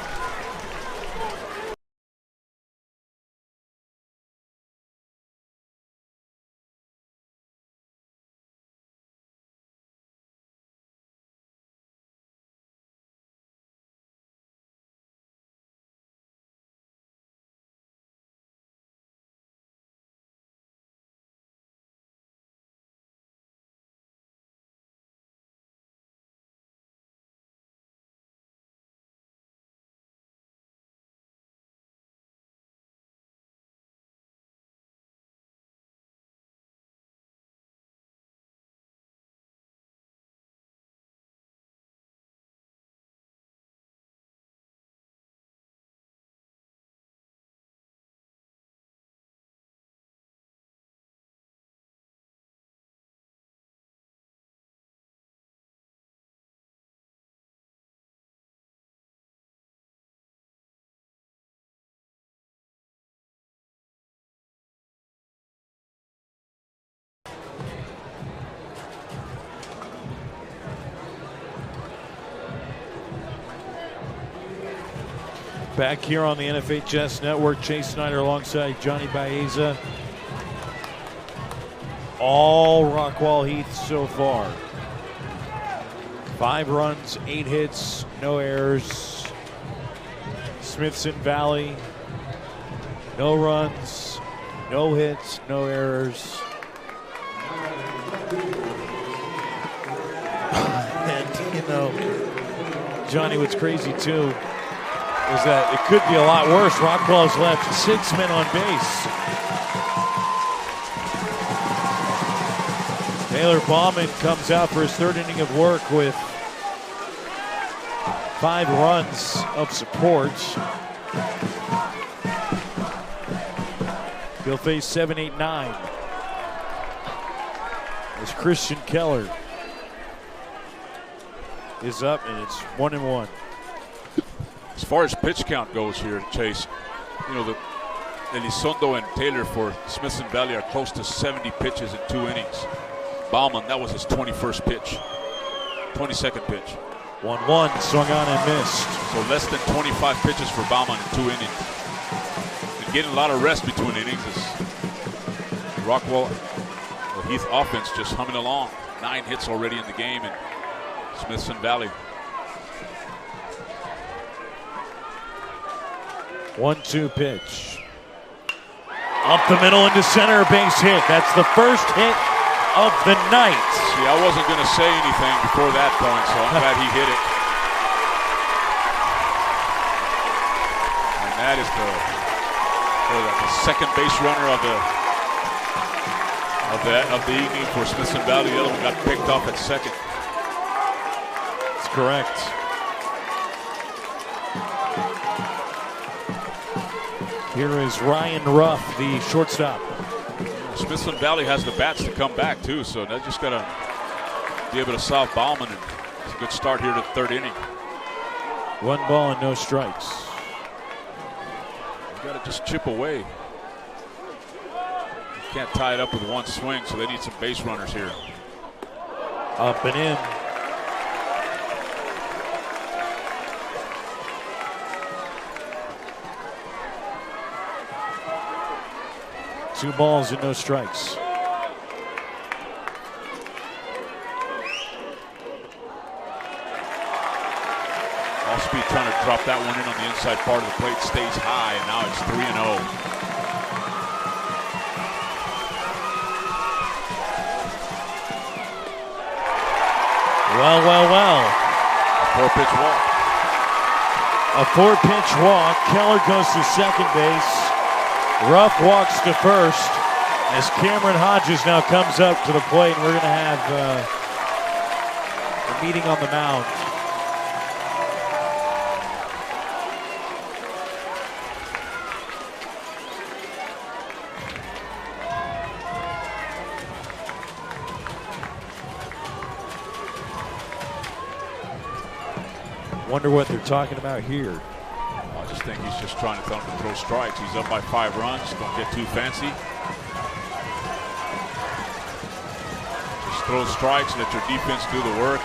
Back here on the NFHS Network, Chase Snyder alongside Johnny Baeza. All Rockwall-Heath so far. 5 runs, 8 hits, no errors. Smithson Valley, no runs, no hits, no errors. And, you know, Johnny, what's crazy too is that it could be a lot worse. Rockwall's left 6 men on base. Taylor Bauman comes out for his 3rd inning of work with 5 runs of support. He'll face 7, 8, 9 as Christian Keller is up, and it's 1-1. As far as pitch count goes here, Chase, you know, the Elizondo and Taylor for Smithson Valley are close to 70 pitches in 2 innings. Bauman, that was his 21st pitch, 22nd pitch. 1-1, swung on and missed. So less than 25 pitches for Bauman in 2 innings. And getting a lot of rest between innings is Rockwall-Heath offense just humming along. 9 hits already in the game in Smithson Valley. 1-2 pitch. Up the middle into center, base hit. That's the first hit of the night. See, I wasn't going to say anything before that point, so I'm glad he hit it. And that is the second base runner of the evening for Smithson Valley. The other one got picked off at second. That's correct. Here is Ryan Ruff, the shortstop. Smithson Valley has the bats to come back too, so they just got to be able to solve Bauman, and it's a good start here to the 3rd inning. 1 ball and no strikes. You got to just chip away. You can't tie it up with 1 swing, so they need some base runners here. Up and in. Two balls and no strikes. Off-speed trying to drop that one in on the inside part of the plate. Stays high, and now it's 3-0. Well, well, well. 4-pitch walk. A 4-pitch walk. Keller goes to second base. Ruff walks to first as Cameron Hodges now comes up to the plate, and we're going to have a meeting on the mound. Wonder what they're talking about here. I just think he's just trying to tell him to throw strikes. He's up by 5 runs. Don't get too fancy. Just throw strikes, let your defense do the work.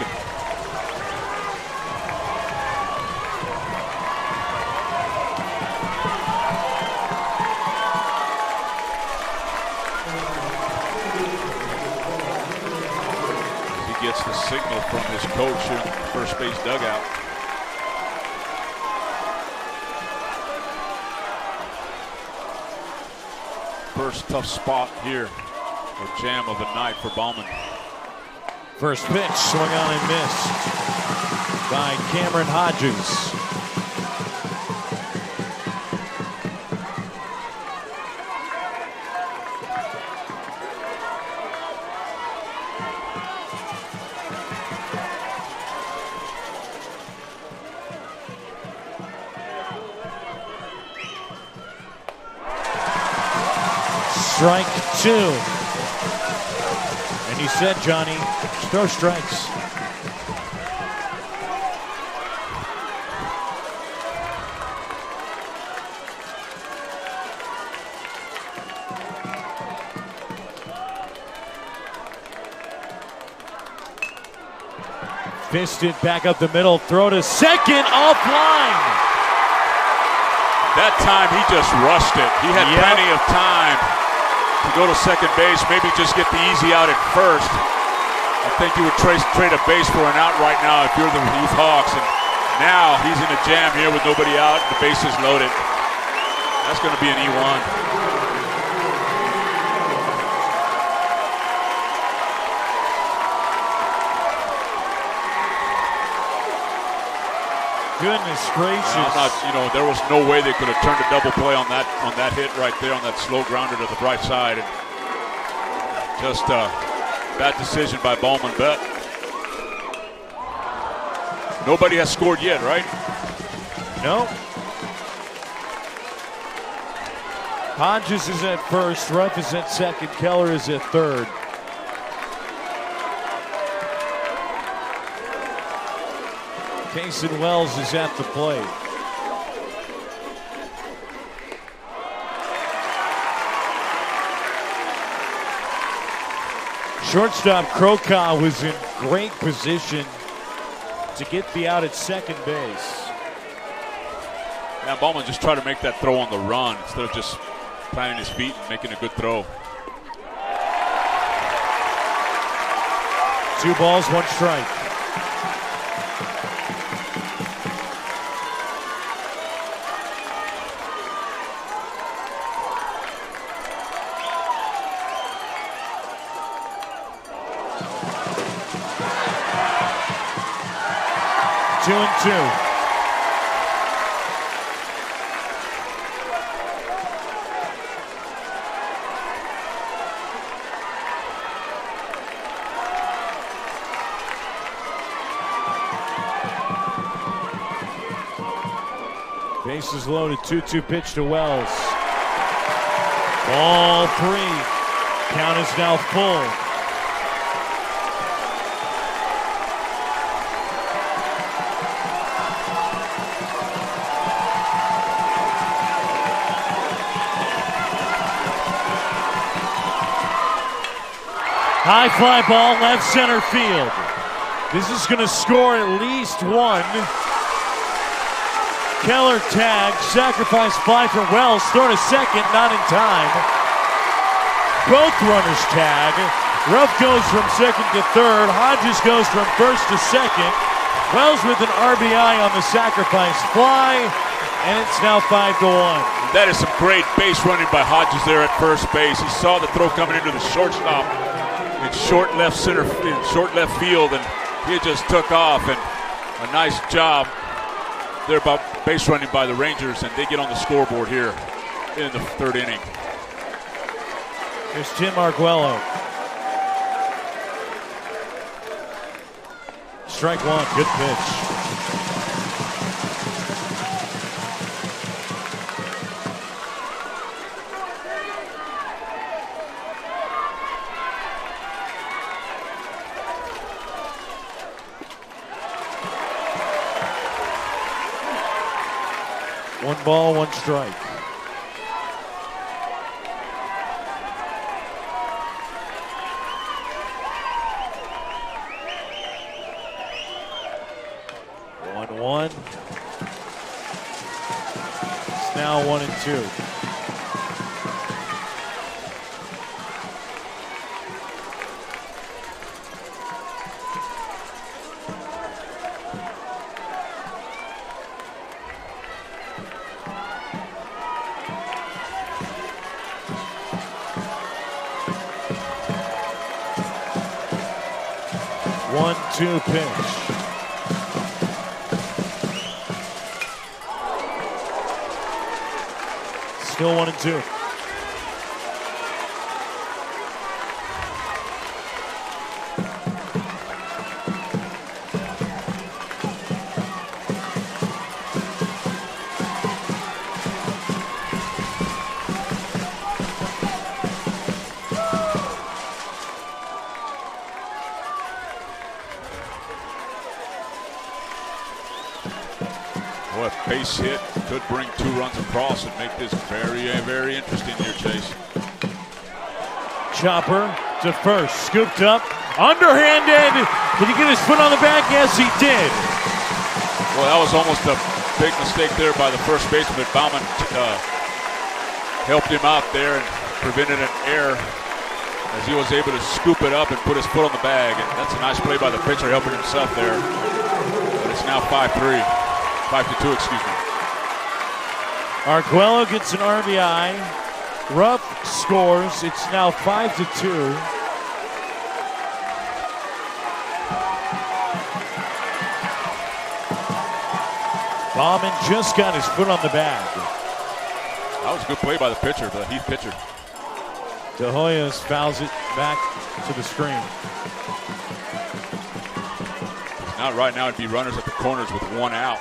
And he gets the signal from his coach in the first base dugout. First tough spot here, or jam of the night for Bowman. First pitch, swung on and missed by Cameron Hodges. Strike 2. And you said, Johnny, throw strikes. Fisted back up the middle, throw to second, offline. That time he just rushed it. He had plenty of time to go to second base, maybe just get the easy out at first. I think you would trade a base for an out right now if you're the Heath Hawks. And now he's in a jam here with nobody out, the bases loaded. That's going to be an E1. Goodness gracious. There was no way they could have turned a double play on that hit right there, on that slow grounder to the right side. And just a bad decision by Bowman, but nobody has scored yet, right? No. Hodges is at first, Ruff is at second, Keller is at third. Cason Wells is at the plate. Shortstop Krokow was in great position to get the out at second base. Yeah, Bowman just tried to make that throw on the run instead of just planting his feet and making a good throw. 2 balls, 1 strike. Two and 2. Bases loaded, 2-2 pitch to Wells. Ball 3. Count is now full. High fly ball, left center field. This is going to score at least 1. Keller tagged, sacrifice fly from Wells, throw to second, not in time. Both runners tag. Ruff goes from second to third. Hodges goes from first to second. Wells with an RBI on the sacrifice fly, and it's now 5-1. That is some great base running by Hodges there at first base. He saw the throw coming into the shortstop in short left field, and He just took off, and a nice job there about base running by the Rangers, and they get on the scoreboard here in the third inning. Here's Tim Arguello. Strike one, good pitch. One ball, one strike. One. It's now 1-2. One-two pitch. Still 1-2. Boy, a base hit could bring 2 runs across and make this very, very interesting here, Chase. Chopper to first, scooped up, underhanded. Did he get his foot on the bag? Yes, he did. Well, that was almost a big mistake there by the first baseman, but Baumann helped him out there and prevented an error as he was able to scoop it up and put his foot on the bag. And that's a nice play by the pitcher, helping himself there. But it's now 5-3. 5-2, excuse me. Arguello gets an RBI. Rupp scores. It's now 5-2. Baumann just got his foot on the bag. That was a good play by the pitcher, the Heath pitcher. De Hoyos fouls it back to the screen. Now, right now, it'd be runners at the corners with 1 out.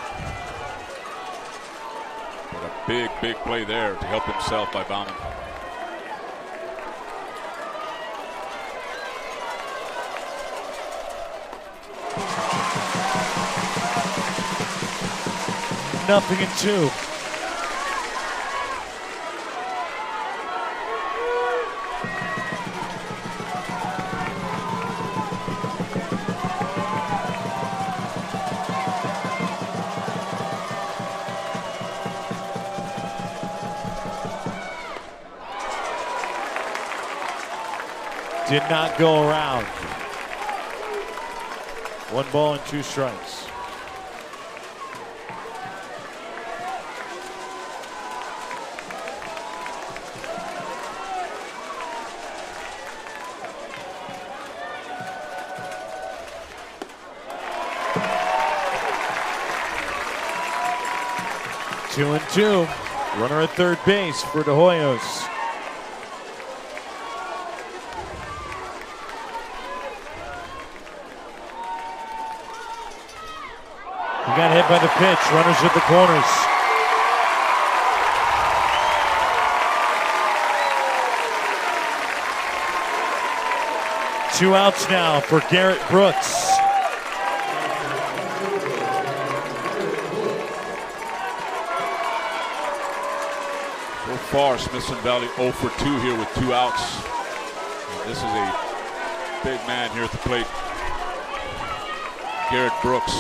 But a big, big play there to help himself by Baumann. Nothing in 2. Did not go around. 1 ball and 2 strikes. Two and 2. Runner at third base for De Hoyos. He got hit by the pitch. Runners at the corners. Two outs now for Garrett Brooks. So far, Smithson Valley 0 for 2 here with 2 outs. And this is a big man here at the plate. Garrett Brooks.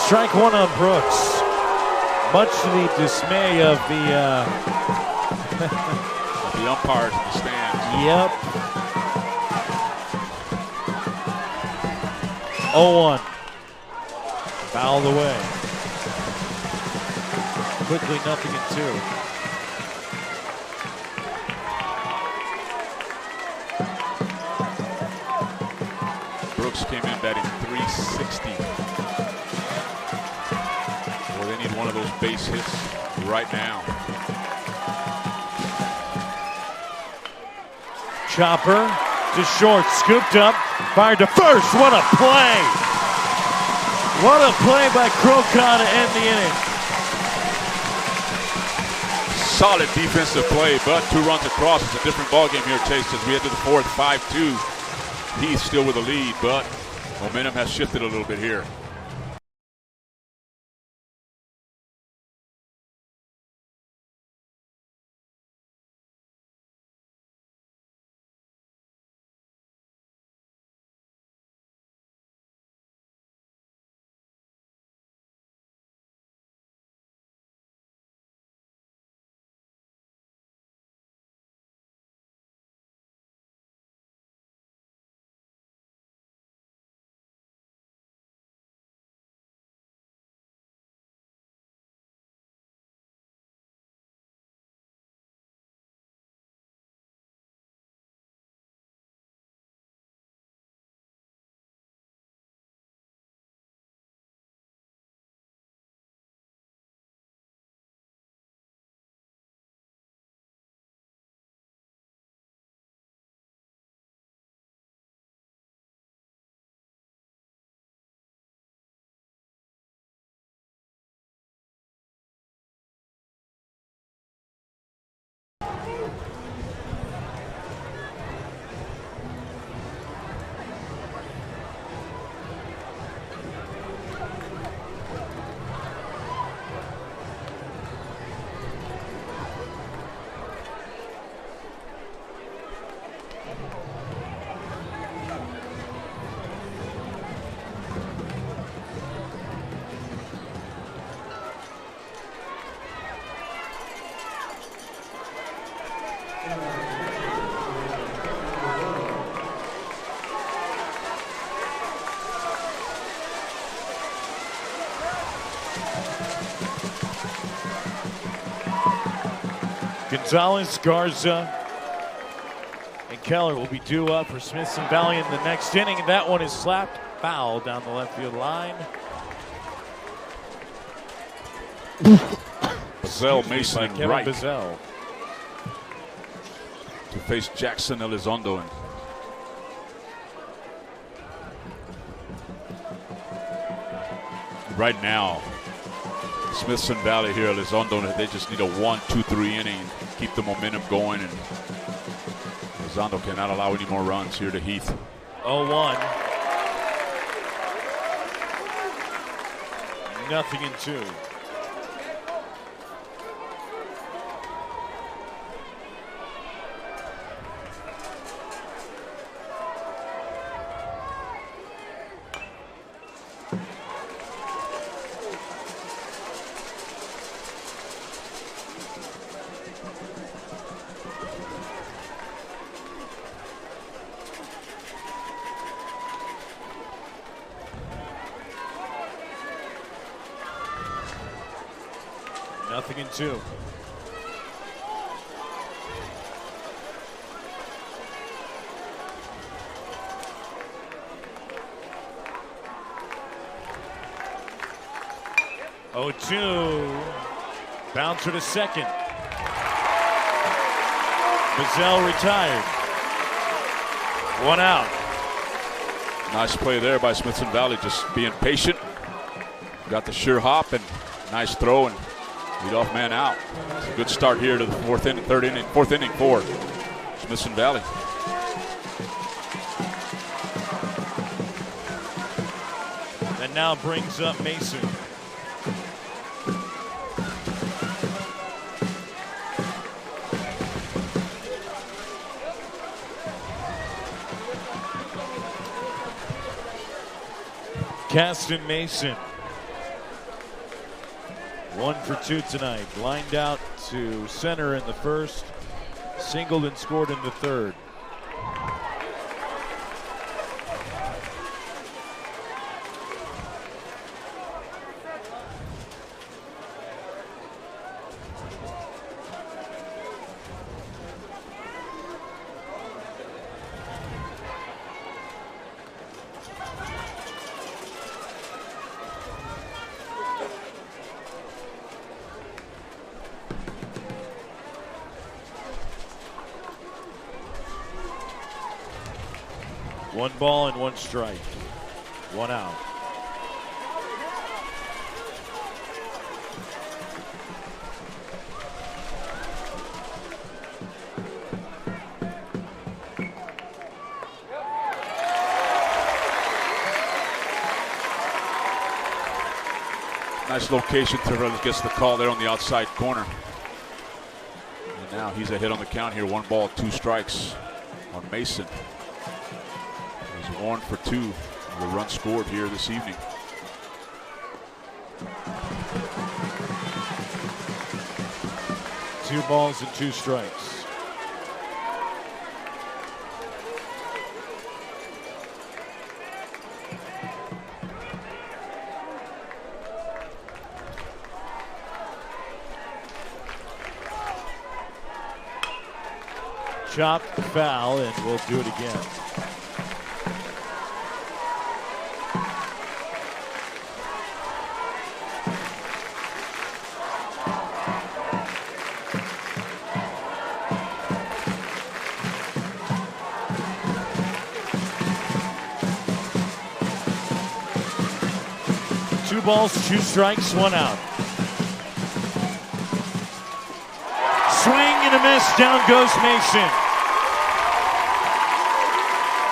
Strike 1 on Brooks. Much to the dismay of the the umpires in the stands. Yep. 0-1. Fouled away. Quickly, 0-2. Brooks came in batting .360. Well, they need one of those base hits right now. Chopper to short, scooped up, fired to first. What a play! What a play by Crocon to end the inning. Solid defensive play, but 2 runs across. It's a different ballgame here, Chase, as we head to the 4th, 5-2. Heath still with the lead, but momentum has shifted a little bit here. Gonzalez, Garza, and Keller will be due up for Smithson Valley in the next inning, and that one is slapped foul down the left field line. Bazell, Mason, and Kevin Wright Bazell to face Jackson Elizondo. Right now, Smithson Valley here, Elizondo, they just need a 1-2-3 inning and keep the momentum going, and Elizondo cannot allow any more runs here to Heath. 0-1. 0-2. Nothing in 2. Oh, 2. Bouncer to second. Bazell retired. 1 out. Nice play there by Smithson Valley, just being patient. Got the sure hop and nice throw and leadoff man out. It's a good start here to the 4th inning, 4th inning for Smithson Valley. That now brings up Mason. Caston Mason. 1 for 2 tonight. Lined out to center in the first. singled and scored in the third. One ball and one strike. One out. Nice location. Terrell gets the call there on the outside corner. And now he's a hit on the count here. 1 ball, 2 strikes on Mason. He's 1 for 2. The run scored here this evening. Two balls and 2 strikes. Chop, foul, and we'll do it again. Two balls, 2 strikes, 1 out. Swing and a miss, down goes Mason.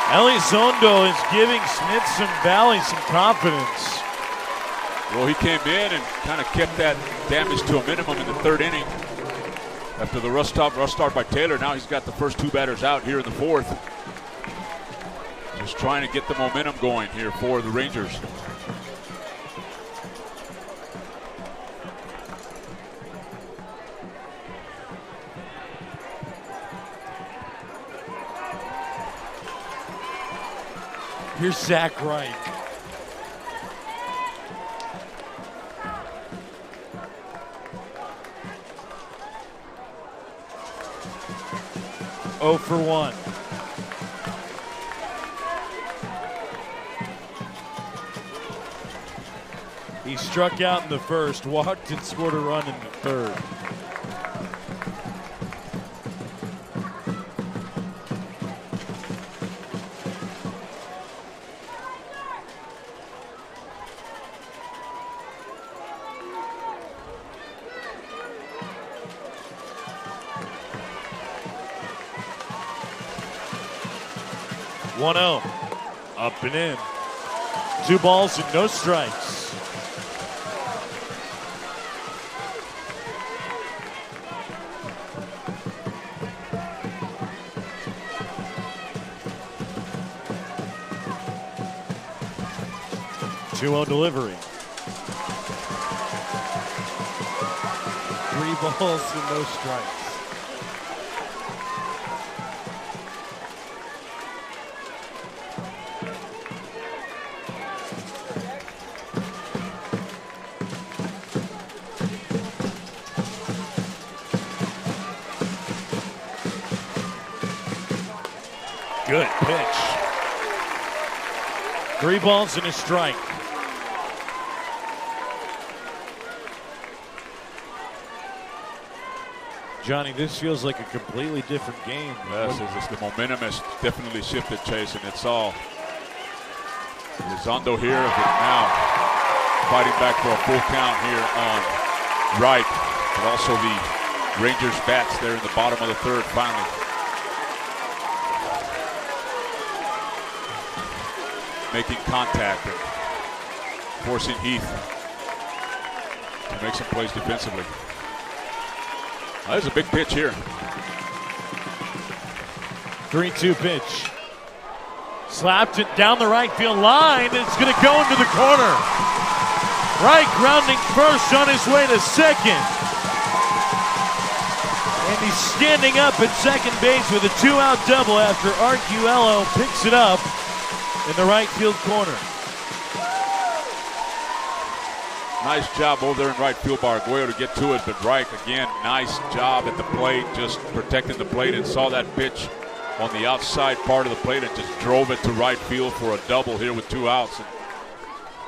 Elizondo is giving Smithson Valley some confidence. Well, he came in and kind of kept that damage to a minimum in the 3rd inning. After the rush start by Taylor, now he's got the first 2 batters out here in the 4th. Just trying to get the momentum going here for the Rangers. Here's Zach Wright. Oh for 1. He struck out in the first, walked and scored a run in the 3rd. One out, up and in. 2 balls and no strikes. Two-0 delivery. 3 balls and no strikes. Good pitch. 3 balls and a strike. Johnny, this feels like a completely different game. Yes, the momentum has definitely shifted, Chase, and it's all Elizondo here, but now fighting back for a full count here on Wright, but also the Rangers bats there in the bottom of the 3rd finally. Making contact and forcing Heath to make some plays defensively. There's a big pitch here. 3-2 pitch. Slapped it down the right field line. It's going to go into the corner. Wright grounding first on his way to second. And he's standing up at second base with a 2-out double after Arcuello picks it up in the right field corner. Nice job over there in right field by Arguello to get to it, but Reich, again, nice job at the plate, just protecting the plate, and saw that pitch on the outside part of the plate and just drove it to right field for a double here with 2 outs. And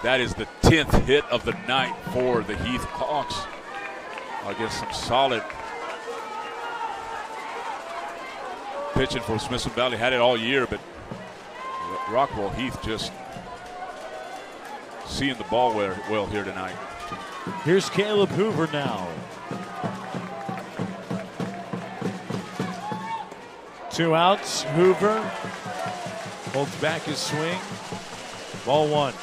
that is the 10th hit of the night for the Heath Hawks against some solid pitching for Smithson Valley. Had it all year, but Rockwall-Heath just seeing the ball well here tonight. Here's Caleb Hoover now. 2 outs. Hoover holds back his swing. Ball 1.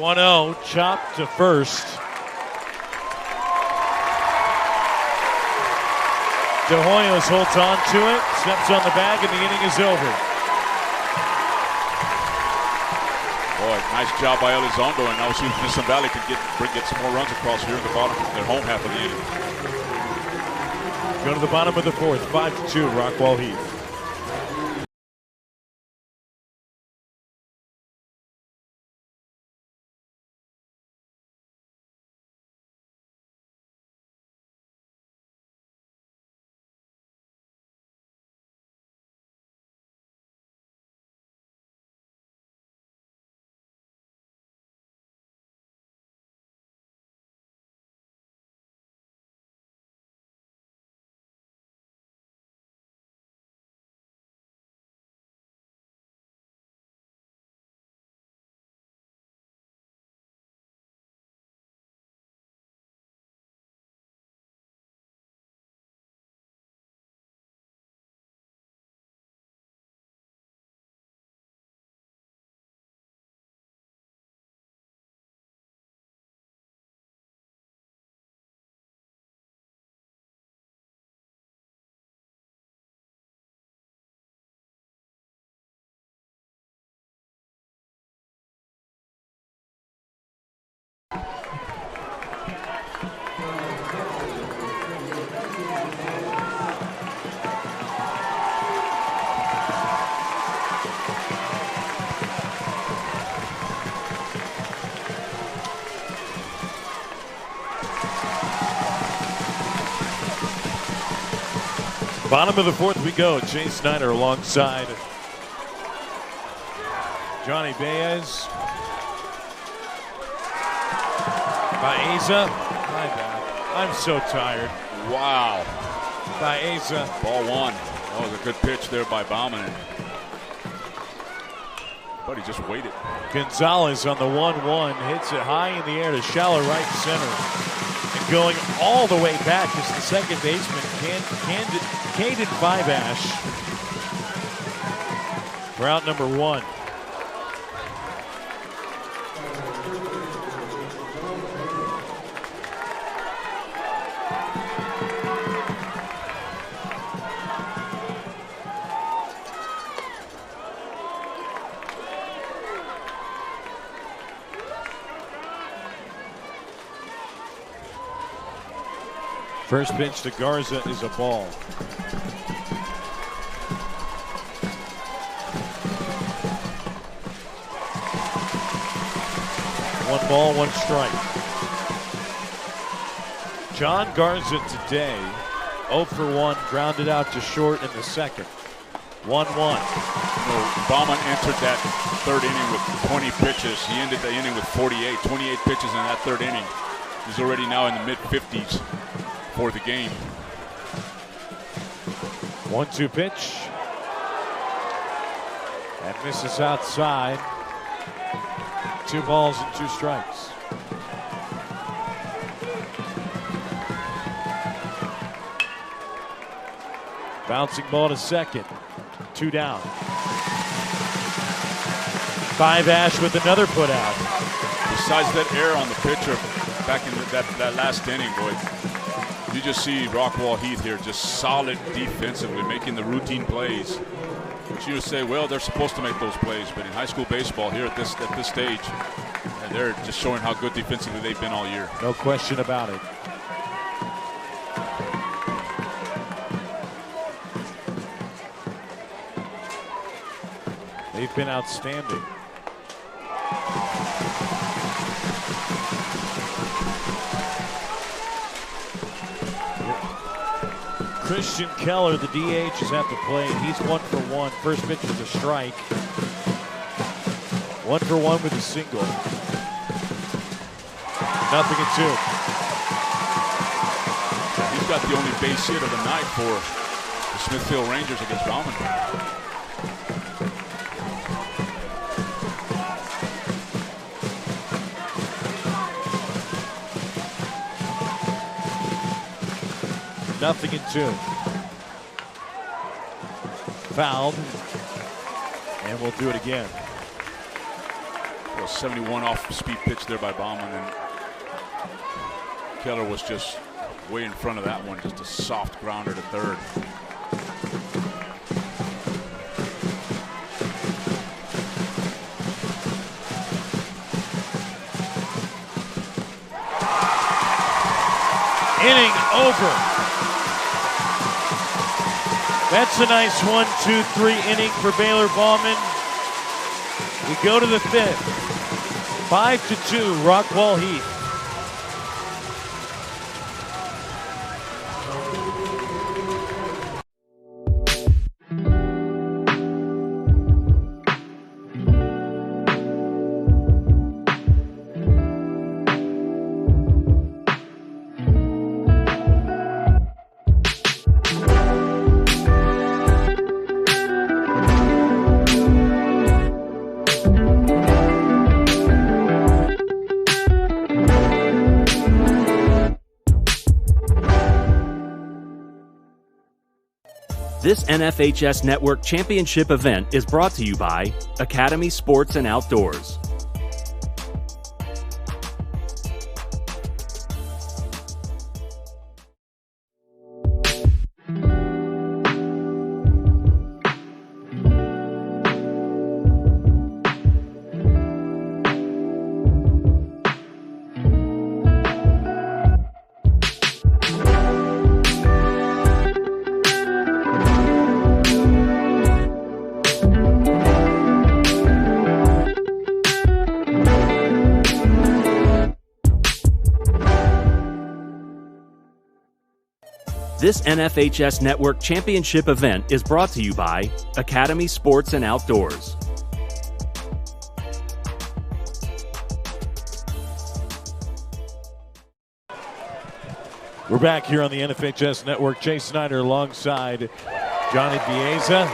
One-0, chopped to first. De Hoyos holds on to it, steps on the bag, and the inning is over. Boy, nice job by Elizondo, and now see if Smithson Valley can get some more runs across here in the bottom, their home half of the inning. Go to the bottom of the 4th, 5-2, Rockwall-Heath. Bottom of the 4th we go. Jay Snyder alongside Johnny Baez. Baeza. My bad. I'm so tired. Wow. Baeza. Ball 1. That was a good pitch there by Bauman. But he just waited. Gonzalez on the 1-1 hits it high in the air to shallow right center. And going all the way back is the second baseman, Caden Fiveash, for out number 1. First pitch to Garza is a ball. 1 ball, 1 strike. John Garza today, 0 for 1, grounded out to short in the second. 1-1. Bauman entered that 3rd inning with 20 pitches. He ended the inning with 28 pitches in that 3rd inning. He's already now in the mid-50s for the game. 1-2 pitch. And misses outside. 2 balls and 2 strikes. Bouncing ball to second. 2 down. Fiveash with another put out. Besides that error on the pitcher, back in that last inning, boy. You just see Rockwall-Heath here just solid defensively, making the routine plays. But you would say, well, they're supposed to make those plays, but in high school baseball here at this stage, they're just showing how good defensively they've been all year. No question about it. They've been outstanding. Christian Keller, the DH, is at the plate. He's 1 for 1. First pitch is a strike. 1 for 1 with a single. 0-2. He's got the only base hit of the night for the Smithfield Rangers against Bauman. Nothing in 2. Fouled. And we'll do it again. Well, 71 off-speed pitch there by Bauman, and Keller was just way in front of that one. Just a soft grounder to third. Inning over. That's a nice 1-2-3 inning for Baylor Bauman. We go to the 5th. 5-2, Rockwall-Heath. This NFHS Network Championship event is brought to you by Academy Sports and Outdoors. This NFHS Network Championship event is brought to you by Academy Sports and Outdoors. We're back here on the NFHS Network. Jay Snyder alongside Johnny Bieza.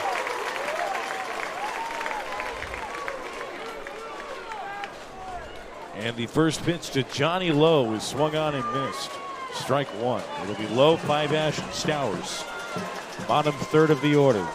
And the first pitch to Johnny Lowe is swung on and missed. Strike 1. It'll be Lowe, 5-Ash, and Stowers. Bottom third of the order.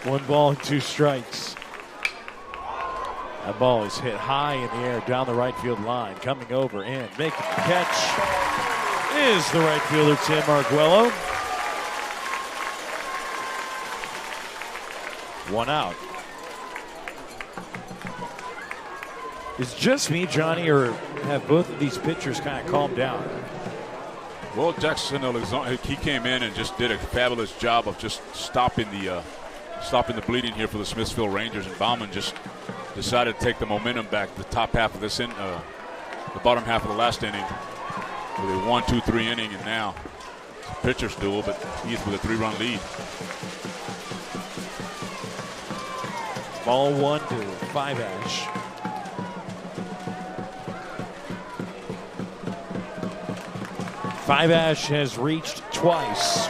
One ball and 2 strikes. That ball is hit high in the air down the right field line. Coming over and making the catch is the right fielder, Tim Arguello. 1 out. Is it just me, Johnny, or have both of these pitchers kind of calmed down? Well, Jackson Alexander, he came in and just did a fabulous job of just stopping the bleeding here for the Smithfield Rangers, and Bauman just decided to take the momentum back the top half of this the bottom half of the last inning with a 1-2-3 inning, and now it's a pitcher's duel, but Heath with a 3-run lead. Ball 1 to 5-Ash. Five-Ash has reached twice.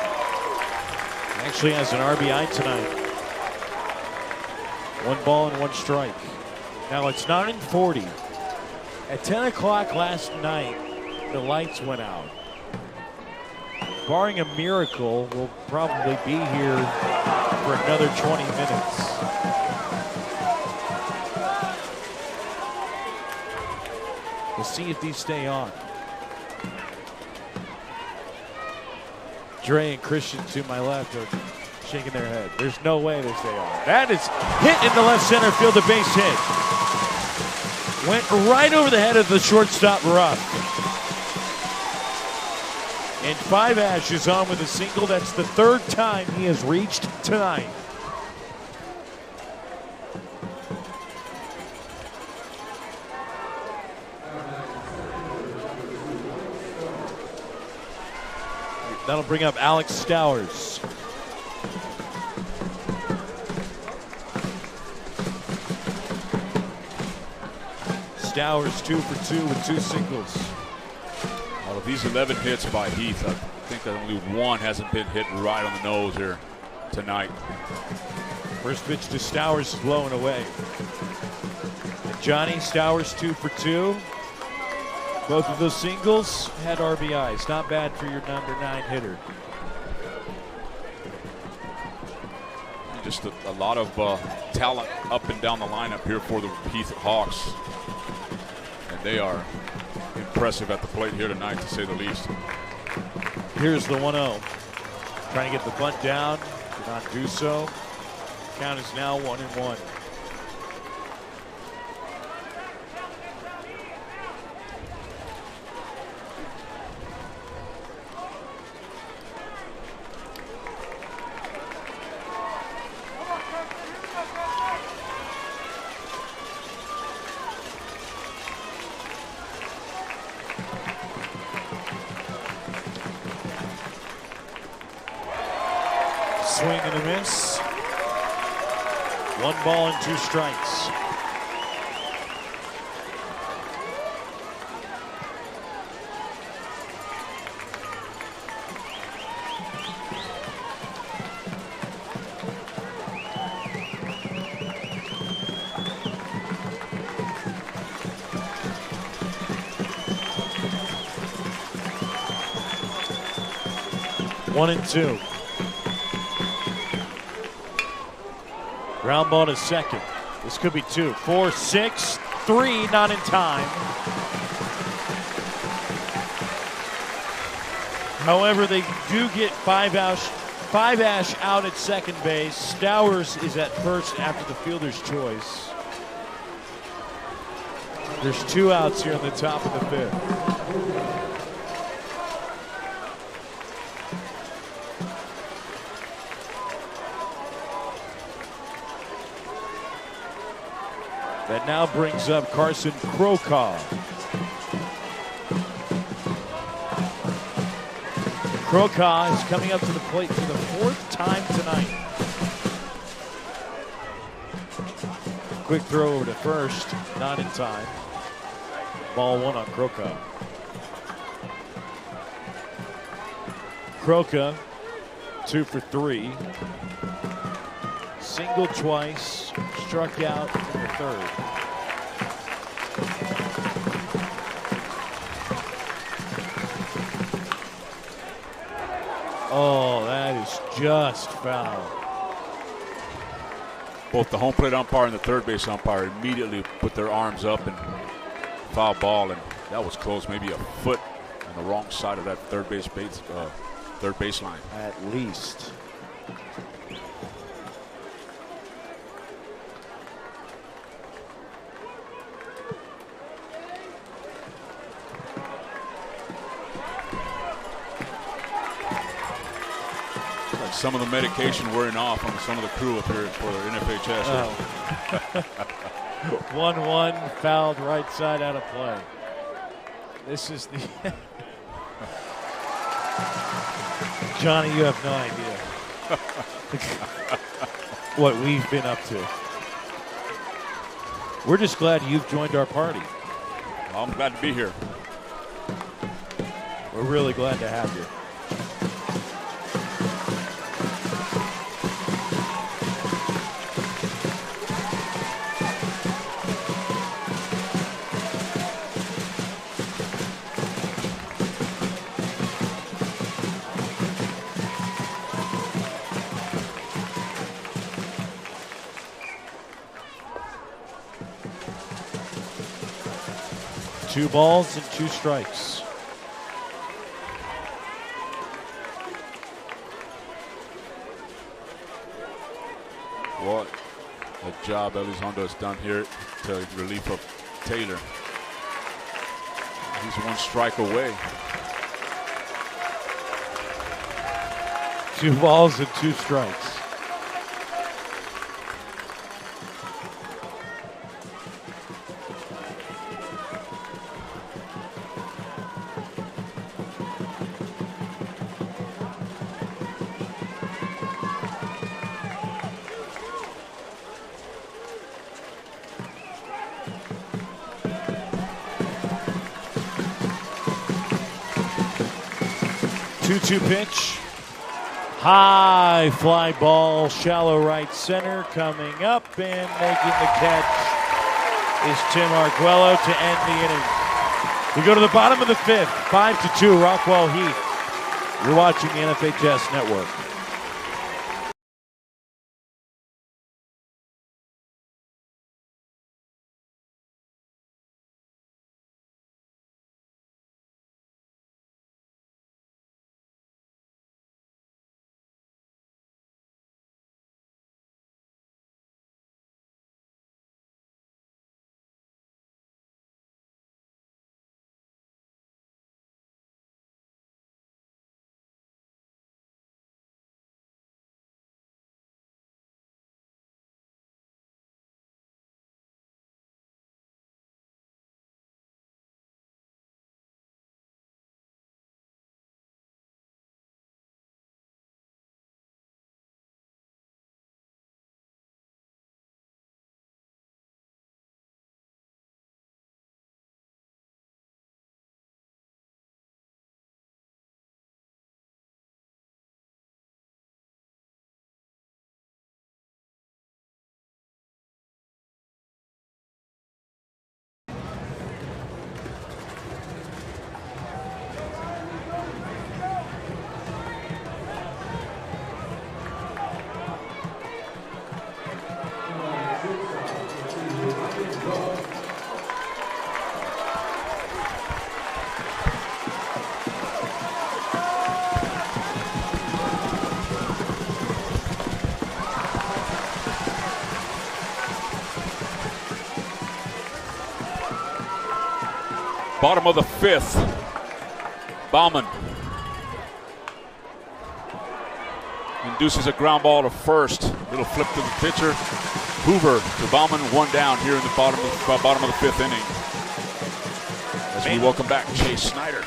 Actually has an RBI tonight. 1 ball and 1 strike. Now it's 9:40. At 10 o'clock last night, the lights went out. Barring a miracle, we'll probably be here for another 20 minutes. We'll see if these stay on. Dre and Christian to my left are shaking their head. There's no way they stay on. That is hit in the left center field, a base hit. Went right over the head of the shortstop Ruff. And Five-Ash is on with a single. That's the 3rd time he has reached tonight. That'll bring up Alex Stowers. Stowers 2 for 2 with 2 singles. Out of these 11 hits by Heath, I think that only 1 hasn't been hit right on the nose here tonight. First pitch to Stowers is blowing away. And Johnny Stowers 2 for 2. Both of those singles had RBIs. Not bad for your number 9 hitter. Just a lot of talent up and down the lineup here for the Heath Hawks. And they are impressive at the plate here tonight, to say the least. Here's the 1-0. Trying to get the bunt down. Did not do so. Count is now 1-1. Swing and a miss. 1 ball and 2 strikes. One and 2. Ground ball to second. This could be 2, 4, 6, 3, not in time. However, they do get Five-Ash out at second base. Stowers is at first after the fielder's choice. There's 2 outs here in the top of the 5th. That now brings up Carson Krokaw. Krokaw is coming up to the plate for the 4th time tonight. Quick throw over to first, not in time. Ball 1 on Krokaw. Krokaw, 2 for 3. Single twice, struck out in the 3rd. Oh, that is just foul. Both the home plate umpire and the third base umpire immediately put their arms up and foul ball, and that was close, maybe a foot on the wrong side of that third baseline. At least. Some of the medication wearing off on some of the crew up here for the NFHS. Oh. 1-1, fouled right side out of play. This is the Johnny, you have no idea what we've been up to. We're just glad you've joined our party. Well, I'm glad to be here. We're really glad to have you. Two balls and two strikes. What a job Elizondo has done here to relief of Taylor. He's one strike away. Two balls and two strikes. Two pitch. High fly ball, shallow right center. Coming up and making the catch is Tim Arguello to end the inning. We go to the bottom of the fifth, 5-2, Rockwall-Heath. You're watching the NFHS Network. Bottom of the fifth. Bauman induces a ground ball to first. Little flip to the pitcher. Hoover to Bauman, one down here in the bottom of the fifth inning. As we welcome back Chase Snyder.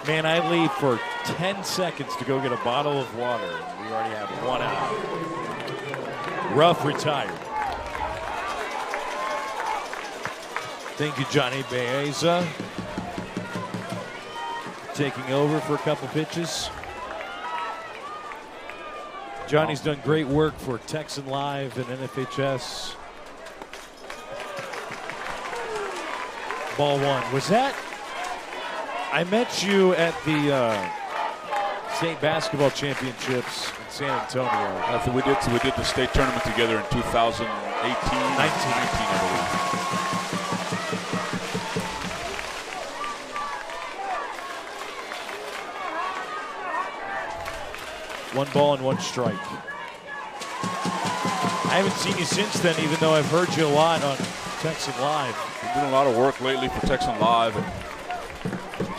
Man, I leave for 10 seconds to go get a bottle of water. We already have one out. Ruff retired. Thank you, Johnny Baeza. Taking over for a couple pitches. Johnny's done great work for Texan Live and NFHS. Ball one. Was that? I met you at the state basketball championships in San Antonio. I think we did the state tournament together in 2018, 19, I believe. One ball and one strike. I haven't seen you since then, even though I've heard you a lot on Texan Live. Been doing a lot of work lately for Texan Live, and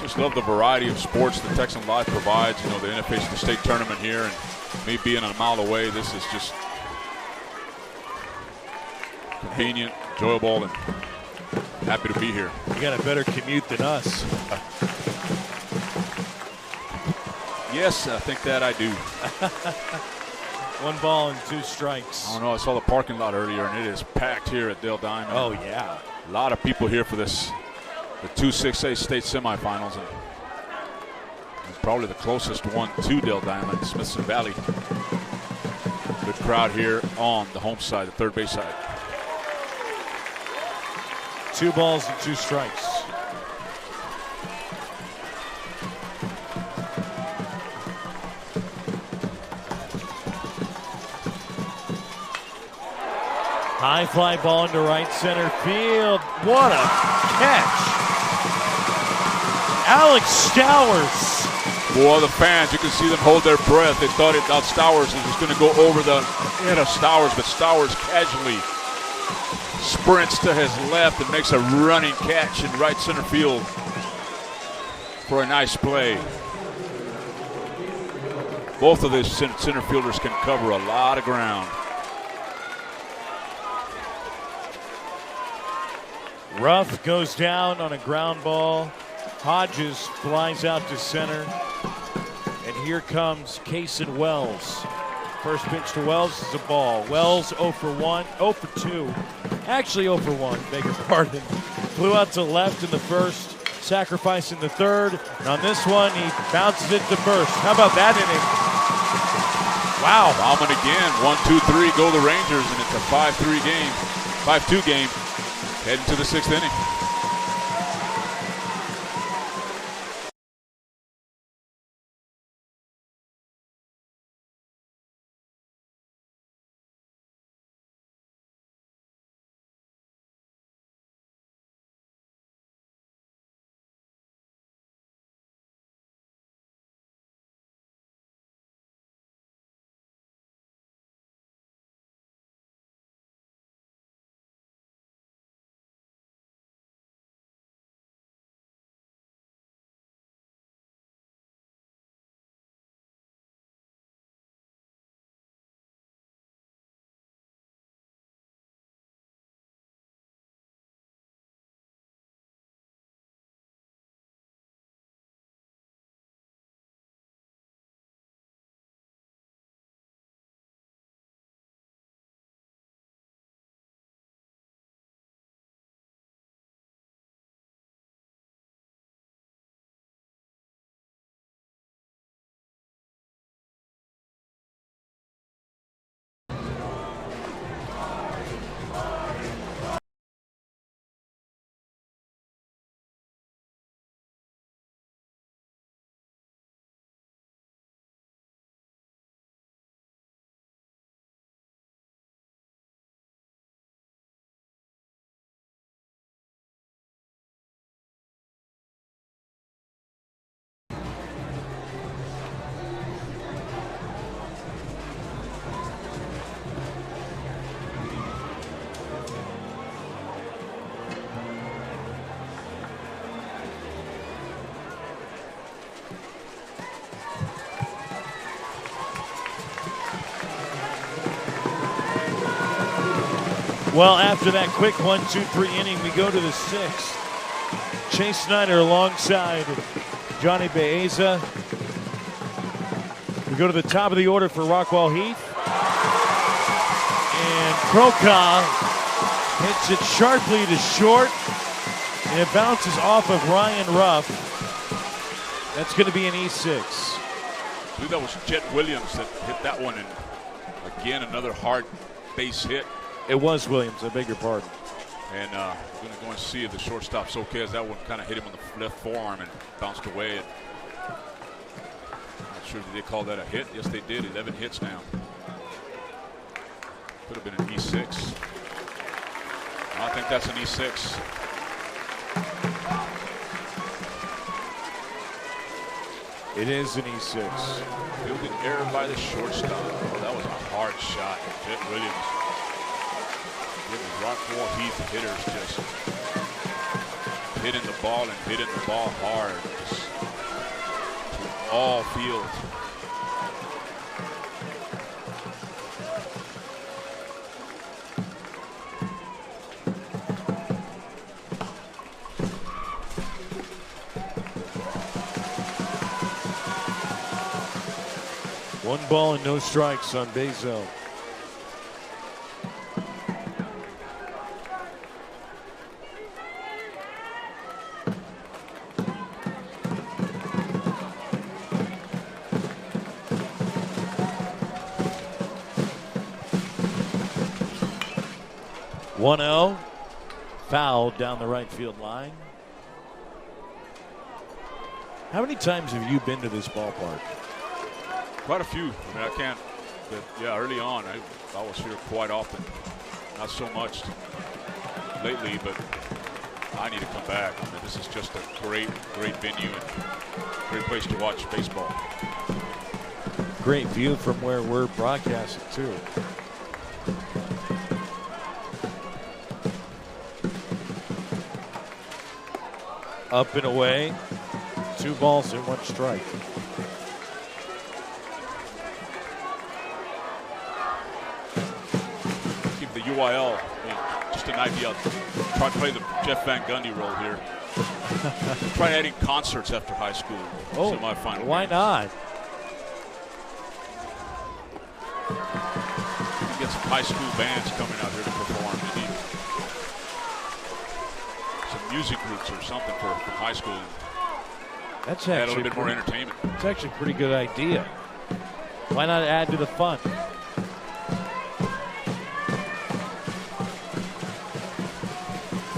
just love the variety of sports that Texan Live provides. You know, the NFH, the state tournament here, and me being a mile away, this is just convenient, enjoyable, and happy to be here. You got a better commute than us. Yes, I think that I do. One ball and two strikes. I don't know, I saw the parking lot earlier, and it is packed here at Dale Diamond. Oh, yeah. A lot of people here for this, the 2-6A state semifinals. And probably the closest one to Dell Diamond, Smithson Valley. Good crowd here on the home side, the third base side. 2 balls and 2 strikes. High fly ball into right center field. What a catch. Alex Stowers. Boy, the fans, you can see them hold their breath. They thought Stowers was going to go over the head of Stowers, but Stowers casually sprints to his left and makes a running catch in right center field for a nice play. Both of these center fielders can cover a lot of ground. Ruff goes down on a ground ball. Hodges flies out to center. And here comes Cason Wells. First pitch to Wells is a ball. Wells 0 for 1, 0 for 2. Actually 0 for 1, beg your pardon. Flew out to left in the first, sacrificing the third. And on this one, he bounces it to first. How about that inning? Wow. Bauman again, 1-2-3, go the Rangers, and it's a 5-3 game, 5-2 game, heading to the 6th inning. Well, after that quick 1-2-3 inning, we go to the 6th. Chase Snyder alongside Johnny Baeza. We go to the top of the order for Rockwall-Heath. And Proka hits it sharply to short. And it bounces off of Ryan Ruff. That's going to be an E6. I believe that was Jet Williams that hit that one. And again, another hard base hit. It was Williams, I beg your pardon. And we're going to go and see if the shortstop's okay, as that one kind of hit him on the left forearm and bounced away. And not sure if they call that a hit. Yes, they did. 11 hits now. Could have been an E6. I think that's an E6. It is an E6. Fielding error by the shortstop. Oh, that was a hard shot. Jet Williams. Rockwall-Heath hitters just hitting the ball and hitting the ball hard. Just to all field. One ball and no strikes on Bazel. 1-0. Foul down the right field line. How many times have you been to this ballpark? Quite a few. I mean, I can't. But yeah, early on, I was here quite often. Not so much lately, but I need to come back. I mean, this is just a great venue and great place to watch baseball. Great view from where we're broadcasting, too. Up and away. 2 balls and 1 strike. Give the UIL, I mean, just an idea. Try to play the Jeff Van Gundy role here. Try adding concerts after high school. Oh, semifinal why games. not? You can get some high school bands coming out here to perform. Maybe some music groups or something from high school. That's Add a actually little bit more entertainment. It's actually a pretty good idea. Why not add to the fun?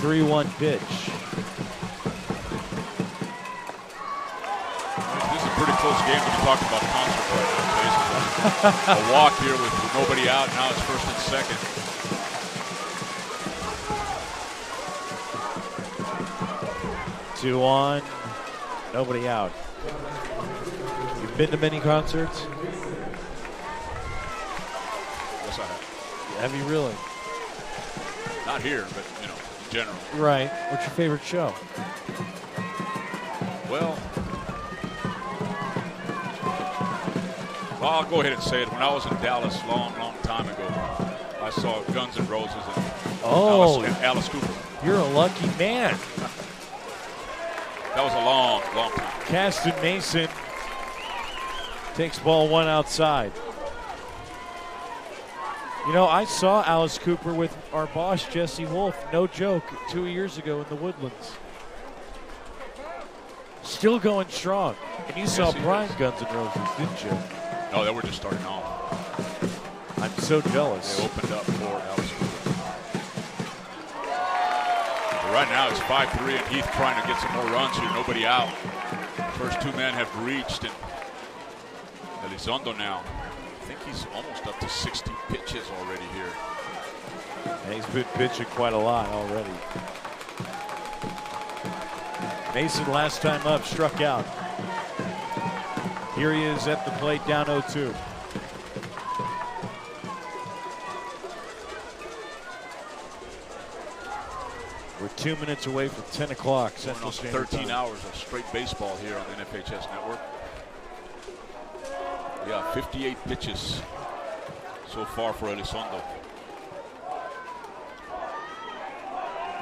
Three-one pitch. This is a pretty close game when you talk about concerts right now. A walk here with nobody out. Now it's first and second. Two on, nobody out. You've been to many concerts? Yes, I have. Have you really? Not here, but in general. Right. What's your favorite show? Well, I'll go ahead and say it. When I was in Dallas long time ago, I saw Guns N' Roses and Alice Cooper. You're a lucky man. That was a long time. Caston Mason takes ball 1 outside. You know, I saw Alice Cooper with our boss, Jesse Wolf, no joke, 2 years ago in the Woodlands. Still going strong. And you saw Brian Guns N' Roses, didn't you? No, they were just starting off. I'm so jealous. They opened up for Alice Cooper. But right now it's 5-3 and Heath trying to get some more runs here. Nobody out. First 2 men have reached, and Elizondo now. I think he's almost up to 60 pitches already here. And he's been pitching quite a lot already. Mason last time up struck out. Here he is at the plate down 0-2. We're 2 minutes away from 10 o'clock Central Standard Time. 13 hours of straight baseball here on the NFHS network. Yeah, 58 pitches so far for Elizondo.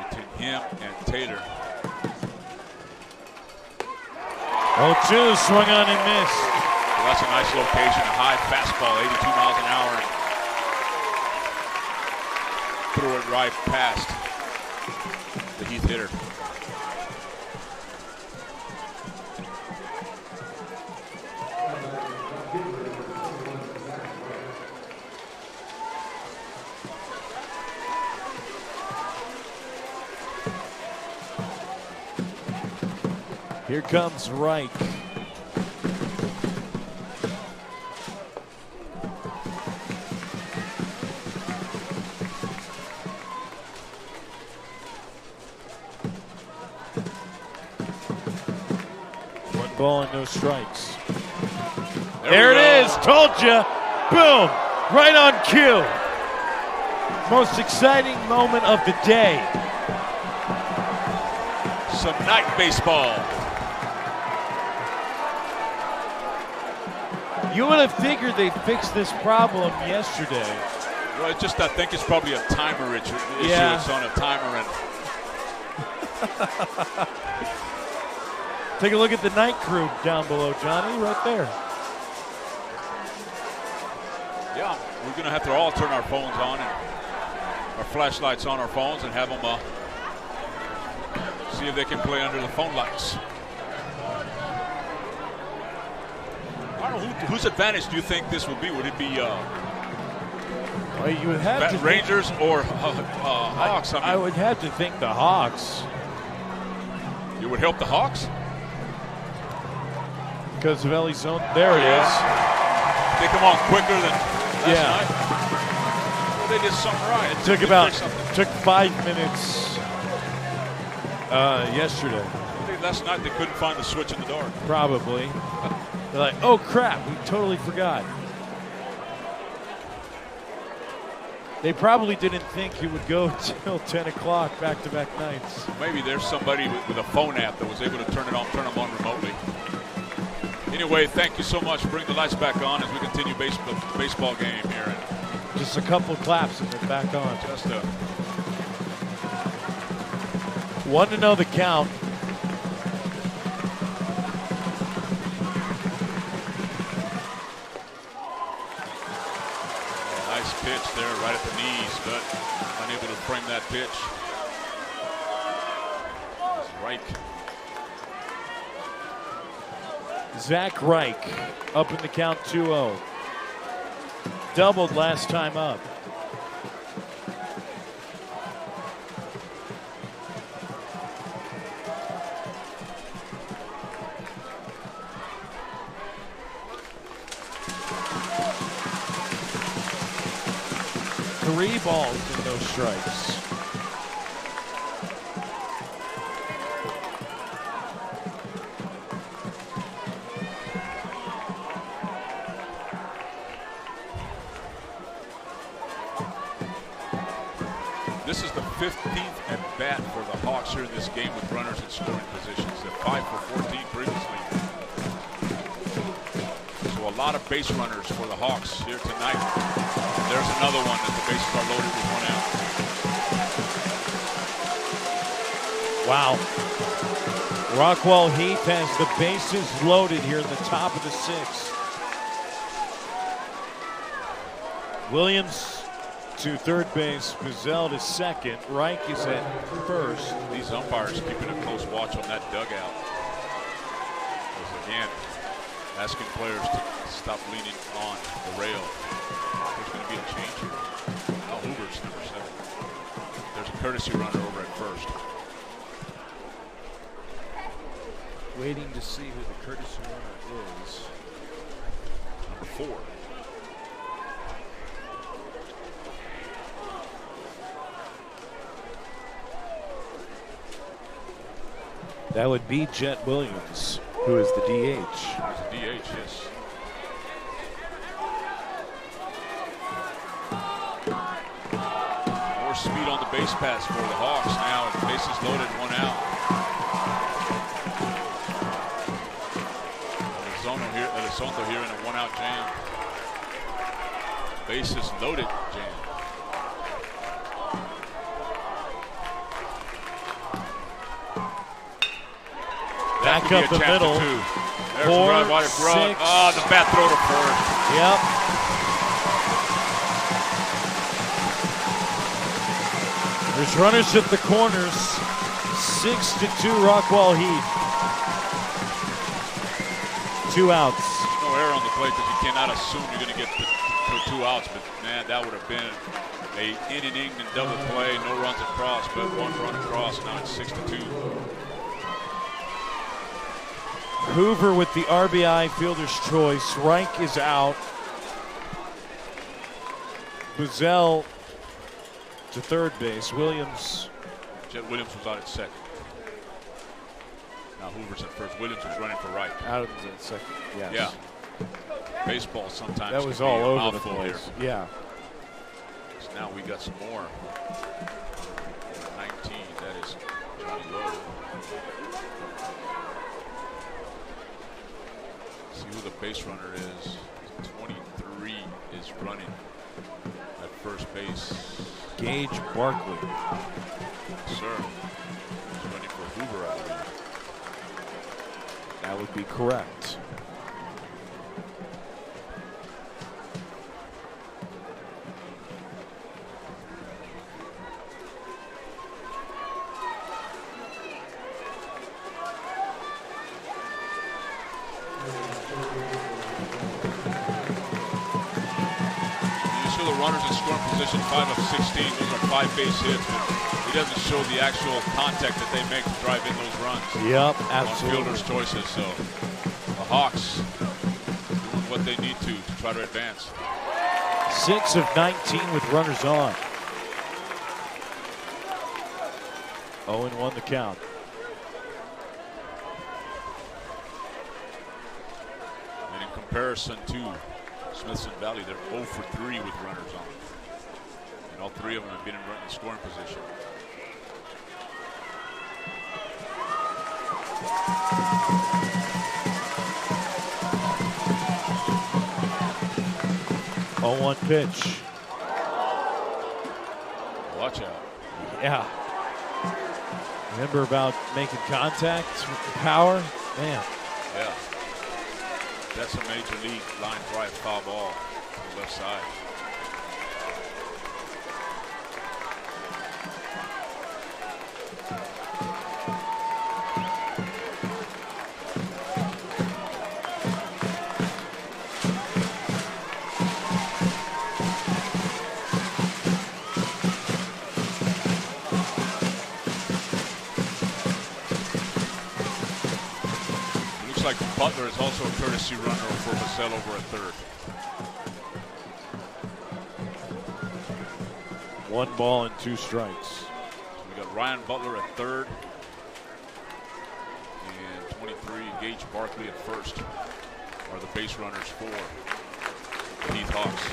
Between him and Taylor. 0-2, swung on and missed. Well, that's a nice location, a high fastball, 82 miles an hour. Threw it right past the Heath hitter. Here comes Reich. One ball and no strikes. There it is. Told you. Boom. Right on cue. Most exciting moment of the day. Some night baseball. You would have figured they fixed this problem yesterday. Well, it's just I think it's probably a timer issue. Yeah. It's on a timer. And take a look at the night crew down below, Johnny, right there. yeah, we're going to have to all turn our phones on and our flashlights on our phones and have them see if they can play under the phone lights. I don't know, whose advantage do you think this would be? Would it be Well, you would have to Rangers or Hawks. I would have to think the Hawks. You would help the Hawks? Because of Ellie's zone. There it is. They come on quicker than last night. Well, they did something right. It took 5 minutes yesterday. Last night they couldn't find the switch in the dark. Probably. They're like, oh crap, we totally forgot. They probably didn't think it would go till 10 o'clock back-to-back nights. Maybe there's somebody with a phone app that was able to turn them on remotely. Anyway, thank you so much. Bring the lights back on as we continue the baseball game here. Just a couple claps and then back on. Just 1-0 the count. Nice pitch there right at the knees, but unable to frame that pitch. Reich. Zach Reich up in the count 2-0. Doubled last time up. Three balls and no strikes. This is the 15th at bat for the Hawks here in this game with runners in scoring positions. They're 5 for 14 previously. So a lot of base runners for the Hawks here tonight. There's another one that the bases are loaded with 1 out. Wow. Rockwall-Heath has the bases loaded here in the top of the 6th. Williams to third base, Buzzell to second, Reich is at first. These umpires keeping a close watch on that dugout. As again, asking players to stop leaning on the rail. There's going to be a change here. Al Hubert's number 7. There's a courtesy runner over at first. Waiting to see who the courtesy runner is. Number 4. That would be Jet Williams, who is the DH. There's a DH, yes. More speed on the base pass for the Hawks now. Bases loaded, 1 out. Elizondo here in a 1-out jam. Bases loaded jam. Back up the middle. There's 4, Wide 6. Oh, the bat throw to first. Yep. There's runners at the corners. 6-2 Rockwall-Heath. 2 outs. There's no error on the plate because you cannot assume you're going to get to 2 outs. But man, that would have been a inning and double play. No runs across, but 1 run across. Now it's 6-2. Hoover with the RBI fielder's choice. Reich is out. Buzzell to third base. Williams. Jet Williams was out at second. Now Hoover's at first. Williams was running for right. Out at second, yes. Yeah. Baseball sometimes. That was can be all a over the mouthful place. Here. Yeah. So now we got some more. 19, that is Johnny Lowe. See who the base runner is. 23 is running at first base. Gage Barkley. Sir. He's running for Hoover, I believe. That would be correct. runners in scoring position, 5 of 16. Those are 5 base hits, but he doesn't show the actual contact that they make to drive in those runs. Yep, absolutely. On fielders' choices. So the Hawks doing what they need to try to advance. 6 of 19 with runners on. 0-1 the count. And in comparison to Smithson Valley, they're 0 for 3 with runners on. And all 3 of them have been in scoring position. Oh, 1 pitch. Watch out. Yeah. Remember about making contact with the power? Man. Yeah. That's a major league line drive foul ball to the left side. Like Butler is also a courtesy runner for Vassell over at third. 1 ball and 2 strikes. So we got Ryan Butler at third. And 23, Gage Barkley at first are the base runners for the Heath Hawks.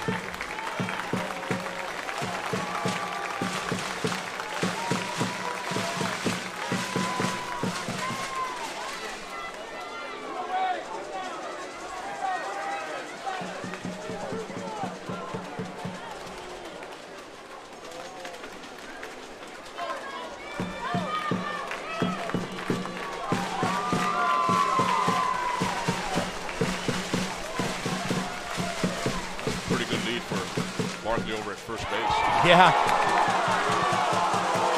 Over at first base. Yeah.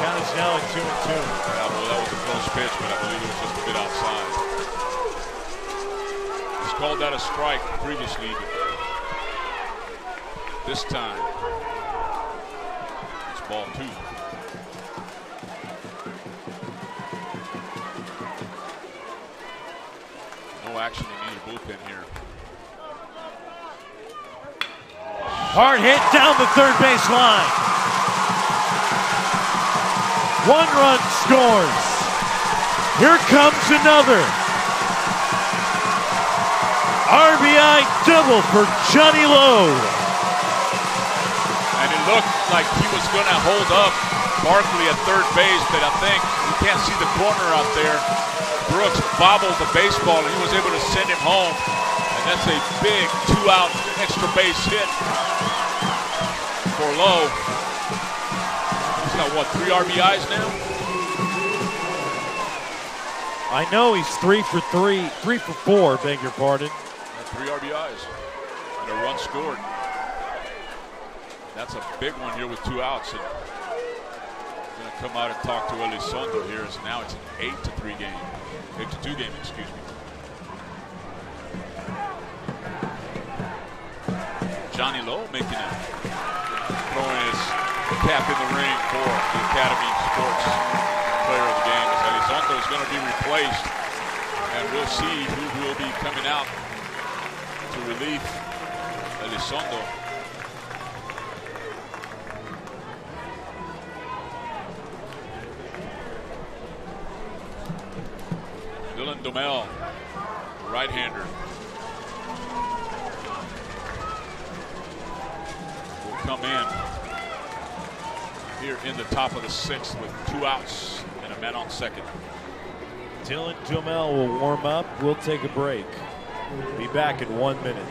Count is now at 2-2. Yeah, well, that was a close pitch, but I believe it was just a bit outside. He's called that a strike previously, but this time it's ball 2. No action in either bullpen here. Hard hit down the third base line. 1 run scores. Here comes another. RBI double for Johnny Lowe. And it looked like he was going to hold up Barkley at third base, but I think you can't see the corner out there. Brooks bobbled the baseball and he was able to send him home. And that's a big 2-out extra base hit for Lowe. He's got, what, 3 RBIs now? I know he's 3 for 4, beg your pardon. 3 RBIs and a run scored. That's a big one here with 2 outs. And I'm going to come out and talk to Elizondo here. As now it's an 8-3 game. 8-2 game, excuse me. Johnny Lowe making it, throwing his cap in the ring for the Academy Sports Player of the Game. As Elizondo is going to be replaced, and we'll see who will be coming out to relieve Elizondo. Dylan Domel, right-hander. Come in here in the top of the 6th with 2 outs and a man on second. Dylan Dumel will warm up. We'll take a break. Be back in 1 minute.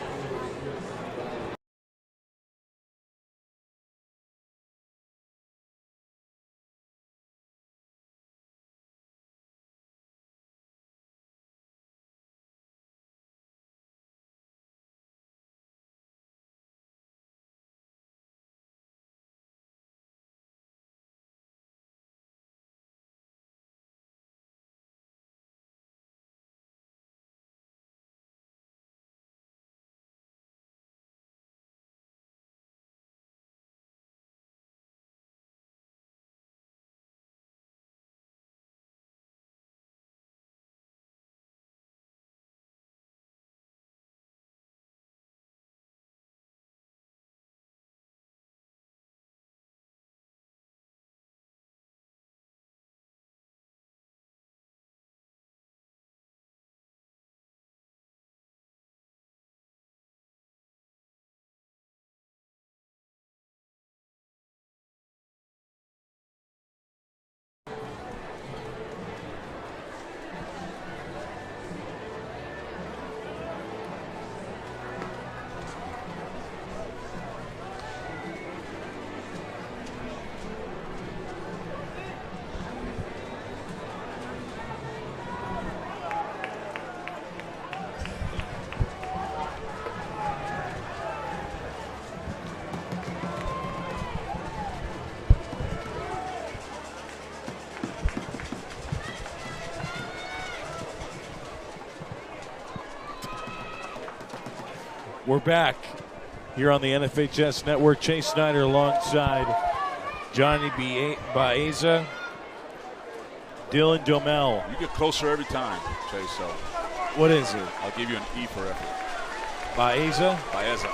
We're back here on the NFHS Network. Chase Snyder alongside Johnny Baeza, Dylan Domel. You get closer every time, Chase. So what is it? I'll give you an E for effort. Baeza? Baeza.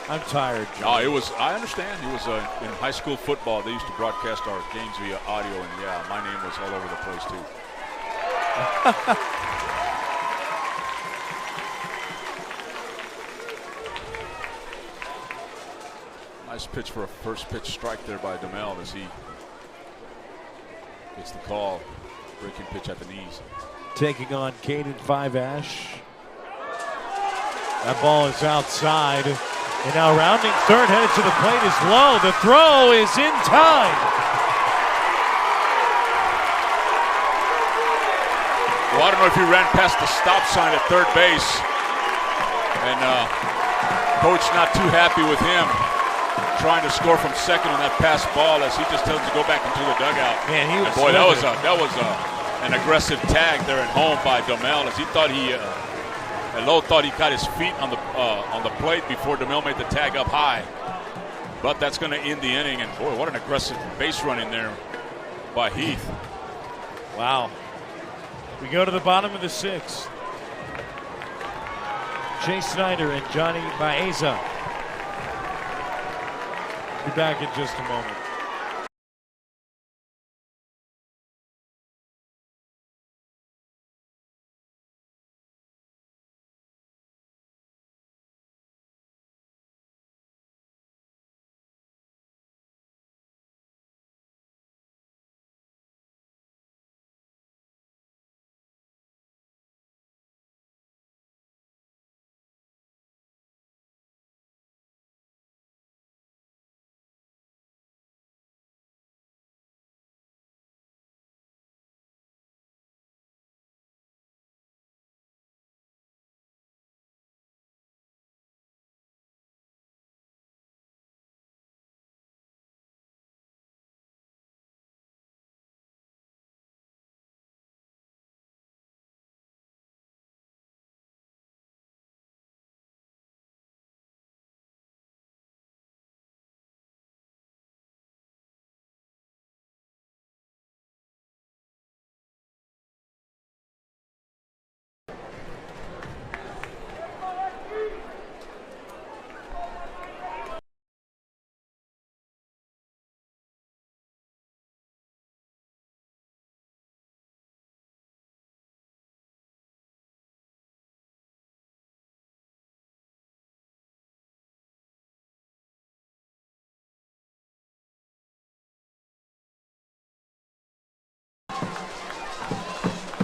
I'm tired, John. No, it was. I understand. It was in high school football. They used to broadcast our games via audio, and yeah, my name was all over the place too. Nice pitch for a first pitch strike there by Domel as he gets the call. Breaking pitch at the knees. Taking on Caden Five-Ash. That ball is outside. And now rounding third, headed to the plate is low. The throw is in time. Well, I don't know if he ran past the stop sign at third base. And coach not too happy with him trying to score from second on that pass ball as he just tells him to go back into the dugout. Man, he was and boy, that was an aggressive tag there at home by Domel as he thought Lowe thought he got his feet on the plate before Domel made the tag up high. But that's going to end the inning, and boy, what an aggressive base running there by Heath. Wow. We go to the bottom of the sixth. Chase Snyder and Johnny Baeza. Be back in just a moment.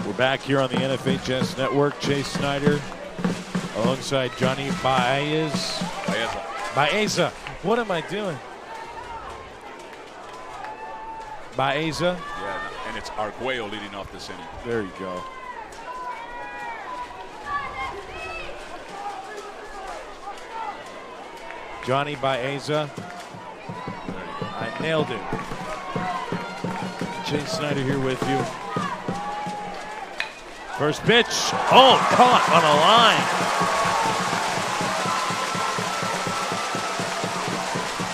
We're back here on the NFHS Network. Chase Snyder alongside Johnny Baeza. What am I doing? Baeza. Yeah, and it's Arguello leading off this inning. There you go. Johnny Baeza. I nailed it. Chase Snyder here with you. First pitch. Oh, caught on a line.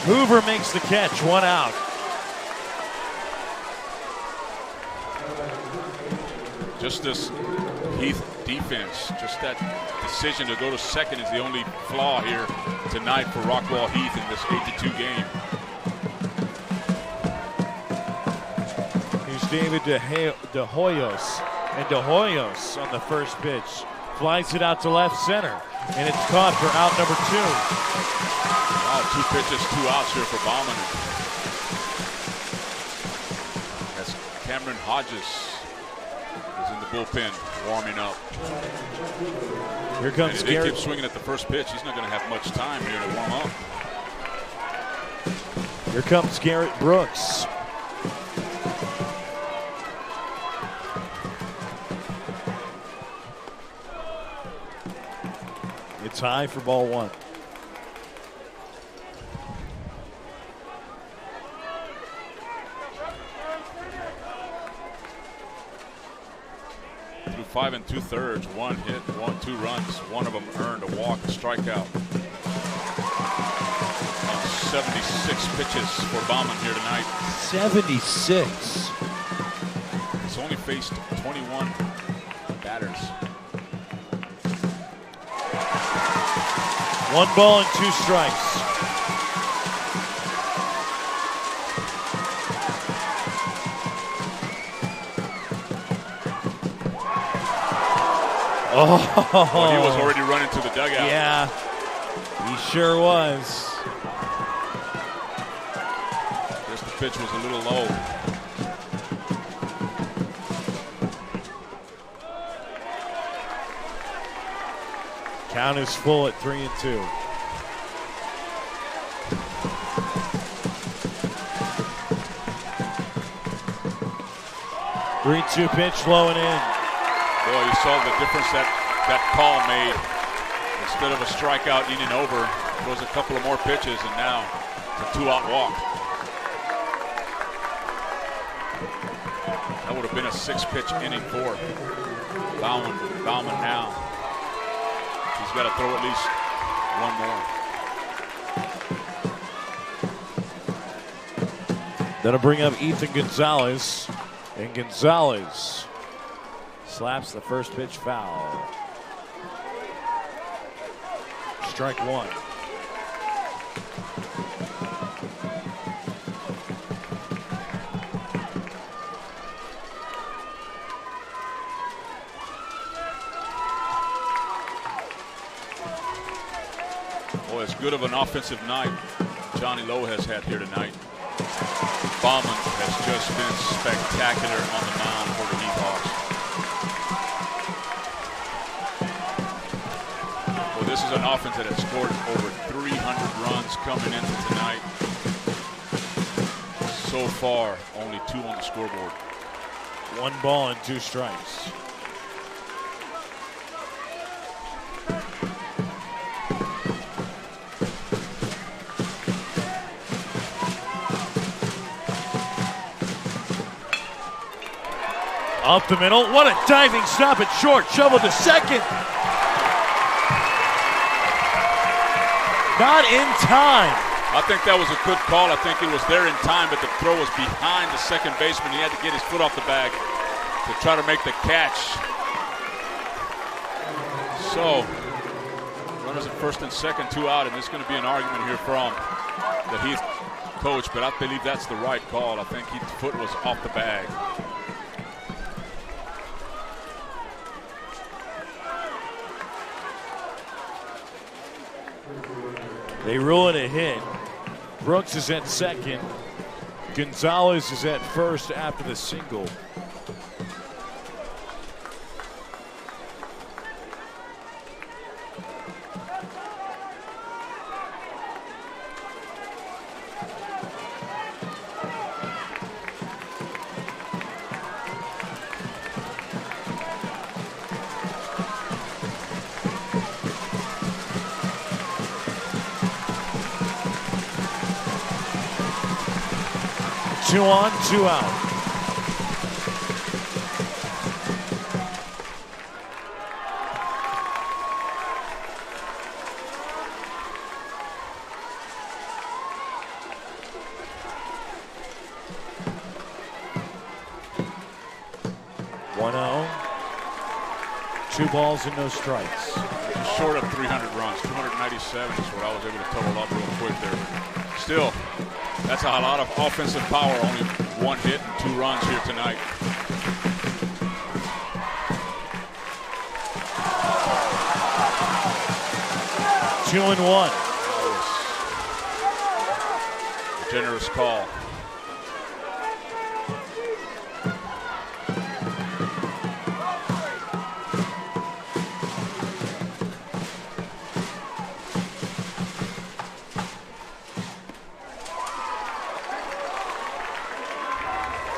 Hoover makes the catch. 1 out. Just this Heath defense, just that decision to go to second is the only flaw here tonight for Rockwall-Heath in this 8-2 game. Here's David De Hoyos. And De Hoyos on the first pitch flies it out to left center, and it's caught for out number 2. Wow, 2 pitches, 2 outs here for Bauman. As Cameron Hodges is in the bullpen warming up. Here comes and if Garrett. They keep swinging at the first pitch. He's not going to have much time here to warm up. Here comes Garrett Brooks. It's high for ball 1. Through 5 2/3, 1 hit, 2 runs. One of them earned a walk, a strikeout. And 76 pitches for Baumann here tonight. 76. He's only faced 21 batters. 1 ball and 2 strikes. Oh, he was already running to the dugout. Yeah, he sure was. Guess the pitch was a little low. Count is full at 3-2. Three-two pitch, low and in. Boy, you saw the difference that call made. Instead of a strikeout inning over, it was a couple of more pitches, and now it's a 2-out walk. That would have been a 6-pitch inning for Baumann now. He's got to throw at least one more. That'll bring up Ethan Gonzalez, and Gonzalez slaps the first pitch foul. Strike 1. Boy, as good of an offensive night Johnny Lowe has had here tonight. Baumann has just been spectacular on the mound for the Heath Hawks. Well, this is an offense that has scored over 300 runs coming into tonight. So far, only 2 on the scoreboard. 1 ball and 2 strikes. Up the middle, what a diving stop at short, shovel to second. Not in time. I think that was a good call. I think it was there in time, but the throw was behind the second baseman. He had to get his foot off the bag to try to make the catch. So, runners at first and second, 2 out, and there's going to be an argument here from the Heath coach, but I believe that's the right call. I think his foot was off the bag. They rule it a hit. Brooks is at second. Gonzalez is at first after the single. Two on, 2 out. One 0. 2 balls and no strikes. Short of 300 runs, 297 is what I was able to total up real quick there. Still, that's a lot of offensive power. Only 1 hit and 2 runs here tonight. Two and 1. Generous call.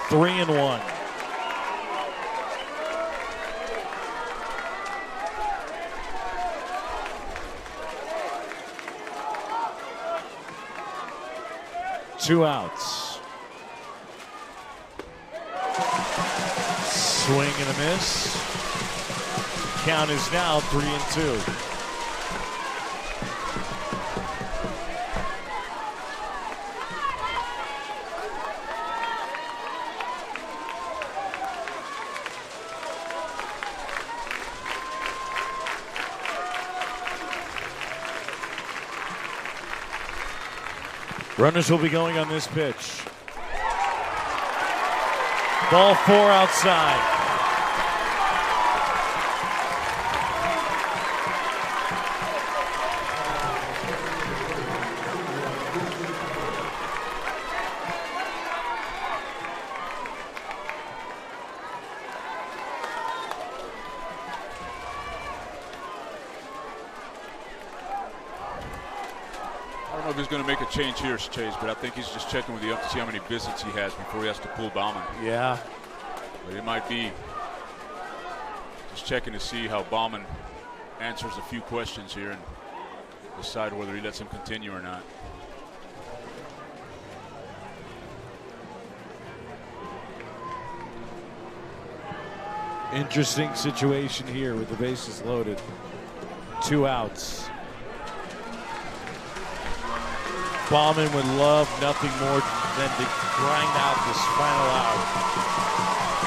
Three and 1. Two outs. Swing and a miss. count is now 3-2. Runners will be going on this pitch. Ball 4 outside. I don't know if he's going to make a change here, Chase, but I think he's just checking with the ump to see how many visits he has before he has to pull Bauman. Yeah. But it might be just checking to see how Bauman answers a few questions here and decide whether he lets him continue or not. Interesting situation here with the bases loaded. 2 outs. Bauman would love nothing more than to grind out this final out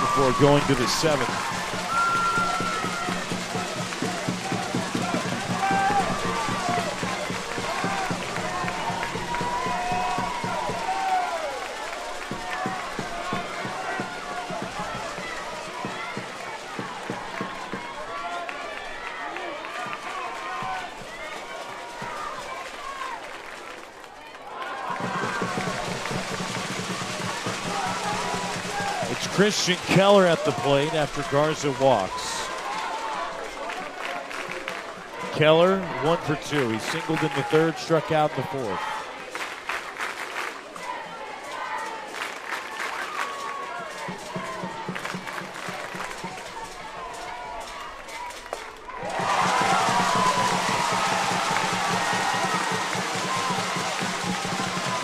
before going to the 7th. Christian Keller at the plate after Garza walks. Keller 1 for 2. He singled in the 3rd, struck out in the 4th.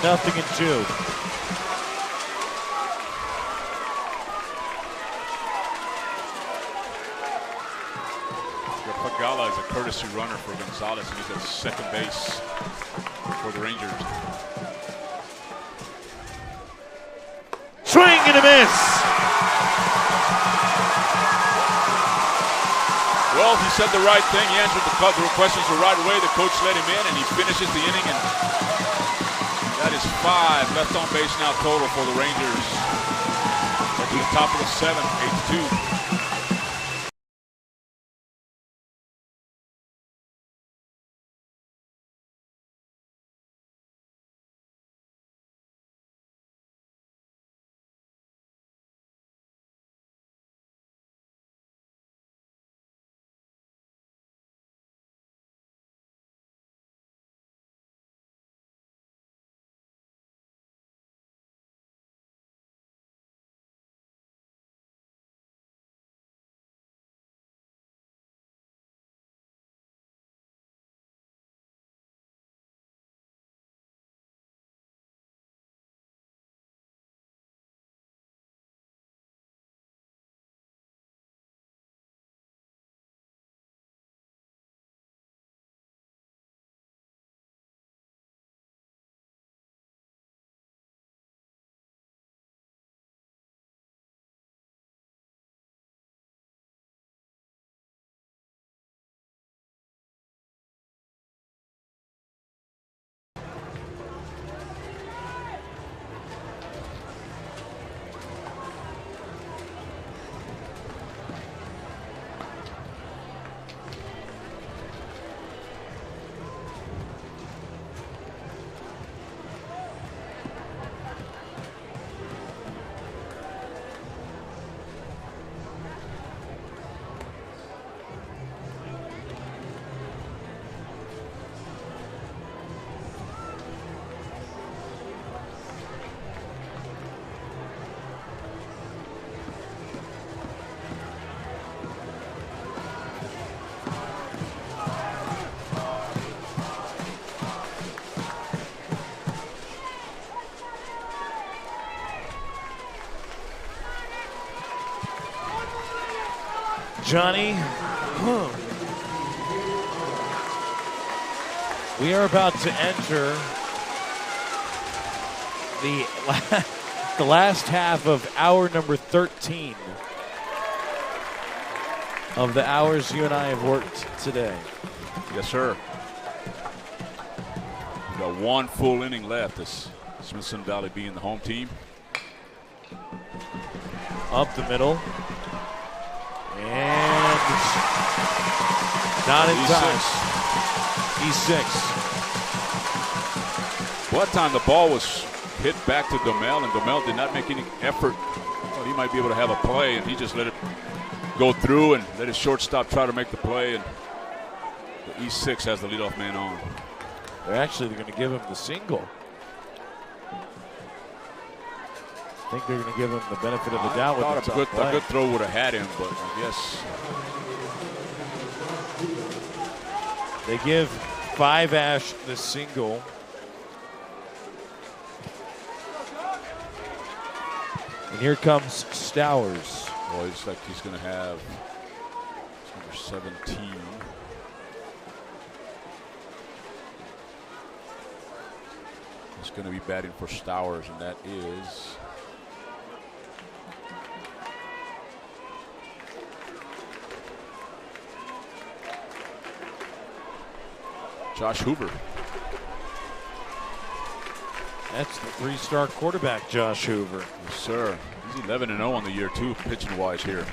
Nothing in 2. Gala is a courtesy runner for Gonzalez, and he's at second base for the Rangers. Swing and a miss. Well, he said the right thing. He answered the questions the right way. The coach let him in, and he finishes the inning. And that is 5 left on base now total for the Rangers. At the top of the 7th, 8-2. Johnny, We are about to enter the last half of hour number 13 of the hours you and I have worked today. Yes, sir. We got one full inning left. This Smithson Valley being the home team. Up the middle. And not in time. E6. What time the ball was hit back to Domel, and Domel did not make any effort. Thought he might be able to have a play, and he just let it go through and let his shortstop try to make the play. And the E6 has the leadoff man on. They're actually going to give him the single. I think they're going to give him the benefit of the doubt with the tough play. A good throw would have had him, but I guess they give Five Ash the single. And here comes Stowers. Well, it's like he's going to have number 17. He's going to be batting for Stowers, and that is Josh Hoover. That's the three-star quarterback, Josh Hoover. Yes, sir. He's 11-0 on the year, too, pitching-wise here.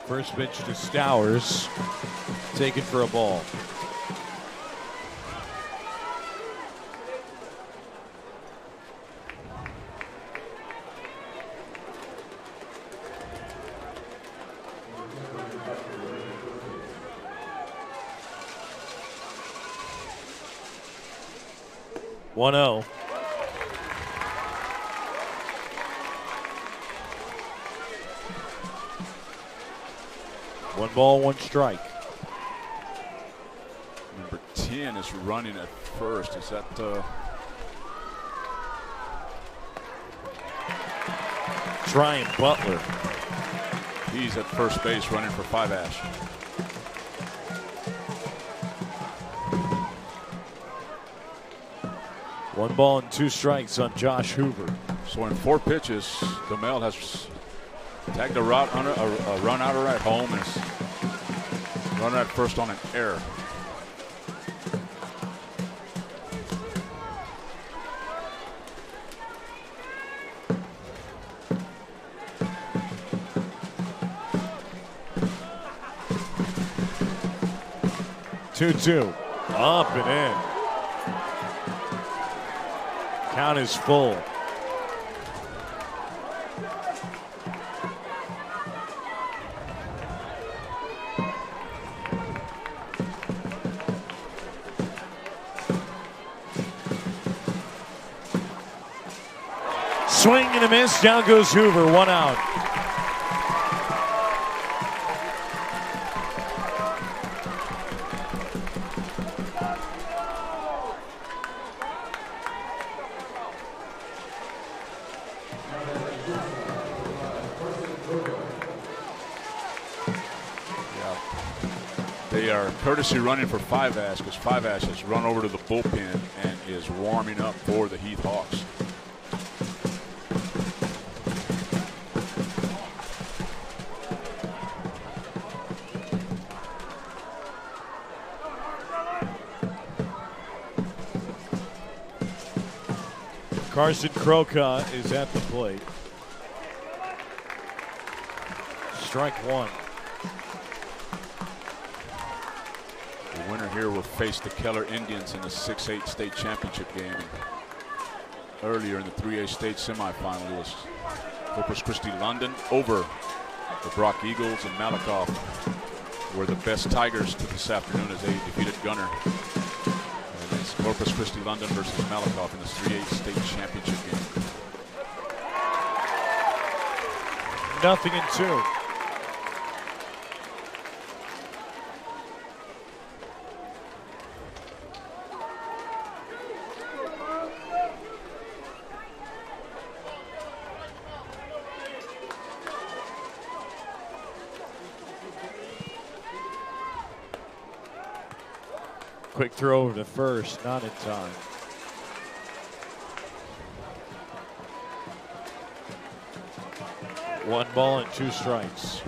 First pitch to Stowers, taken for a ball. One 0. One ball, one strike. Number 10 is running at first. Is that Ryan Butler? He's at first base running for Five Ash. One ball and two strikes on Josh Hoover. So in 4 pitches, Domel has tagged a run out at home and is running at first on an error. Two, up and in. Count is full. Swing and a miss. Down goes Hoover. 1 out. They are courtesy running for Five Ash because Five Ash has run over to the bullpen and is warming up for the Heath Hawks. Carson Croca is at the plate. Strike one. The winner here will face the Keller Indians in the 6-8 state championship game. And earlier in the 3A state semifinal, it was Corpus Christi London over the Brock Eagles, and Malakoff were the best Tigers to this afternoon as they defeated Gunner. And it's Corpus Christi London versus Malakoff in the 3A state championship game. 0-2. Quick throw over to first, not in time. One ball and 2 strikes.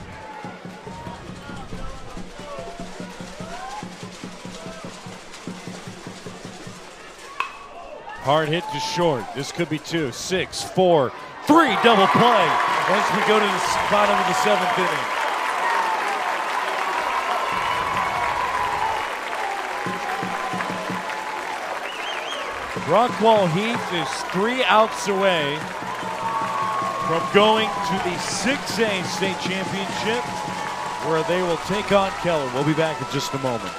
Hard hit to short. This could be 2, 6, 4, 3, double play as we go to the bottom of the 7th inning. Rockwall-Heath is 3 outs away from going to the 6A state championship, where they will take on Keller. We'll be back in just a moment.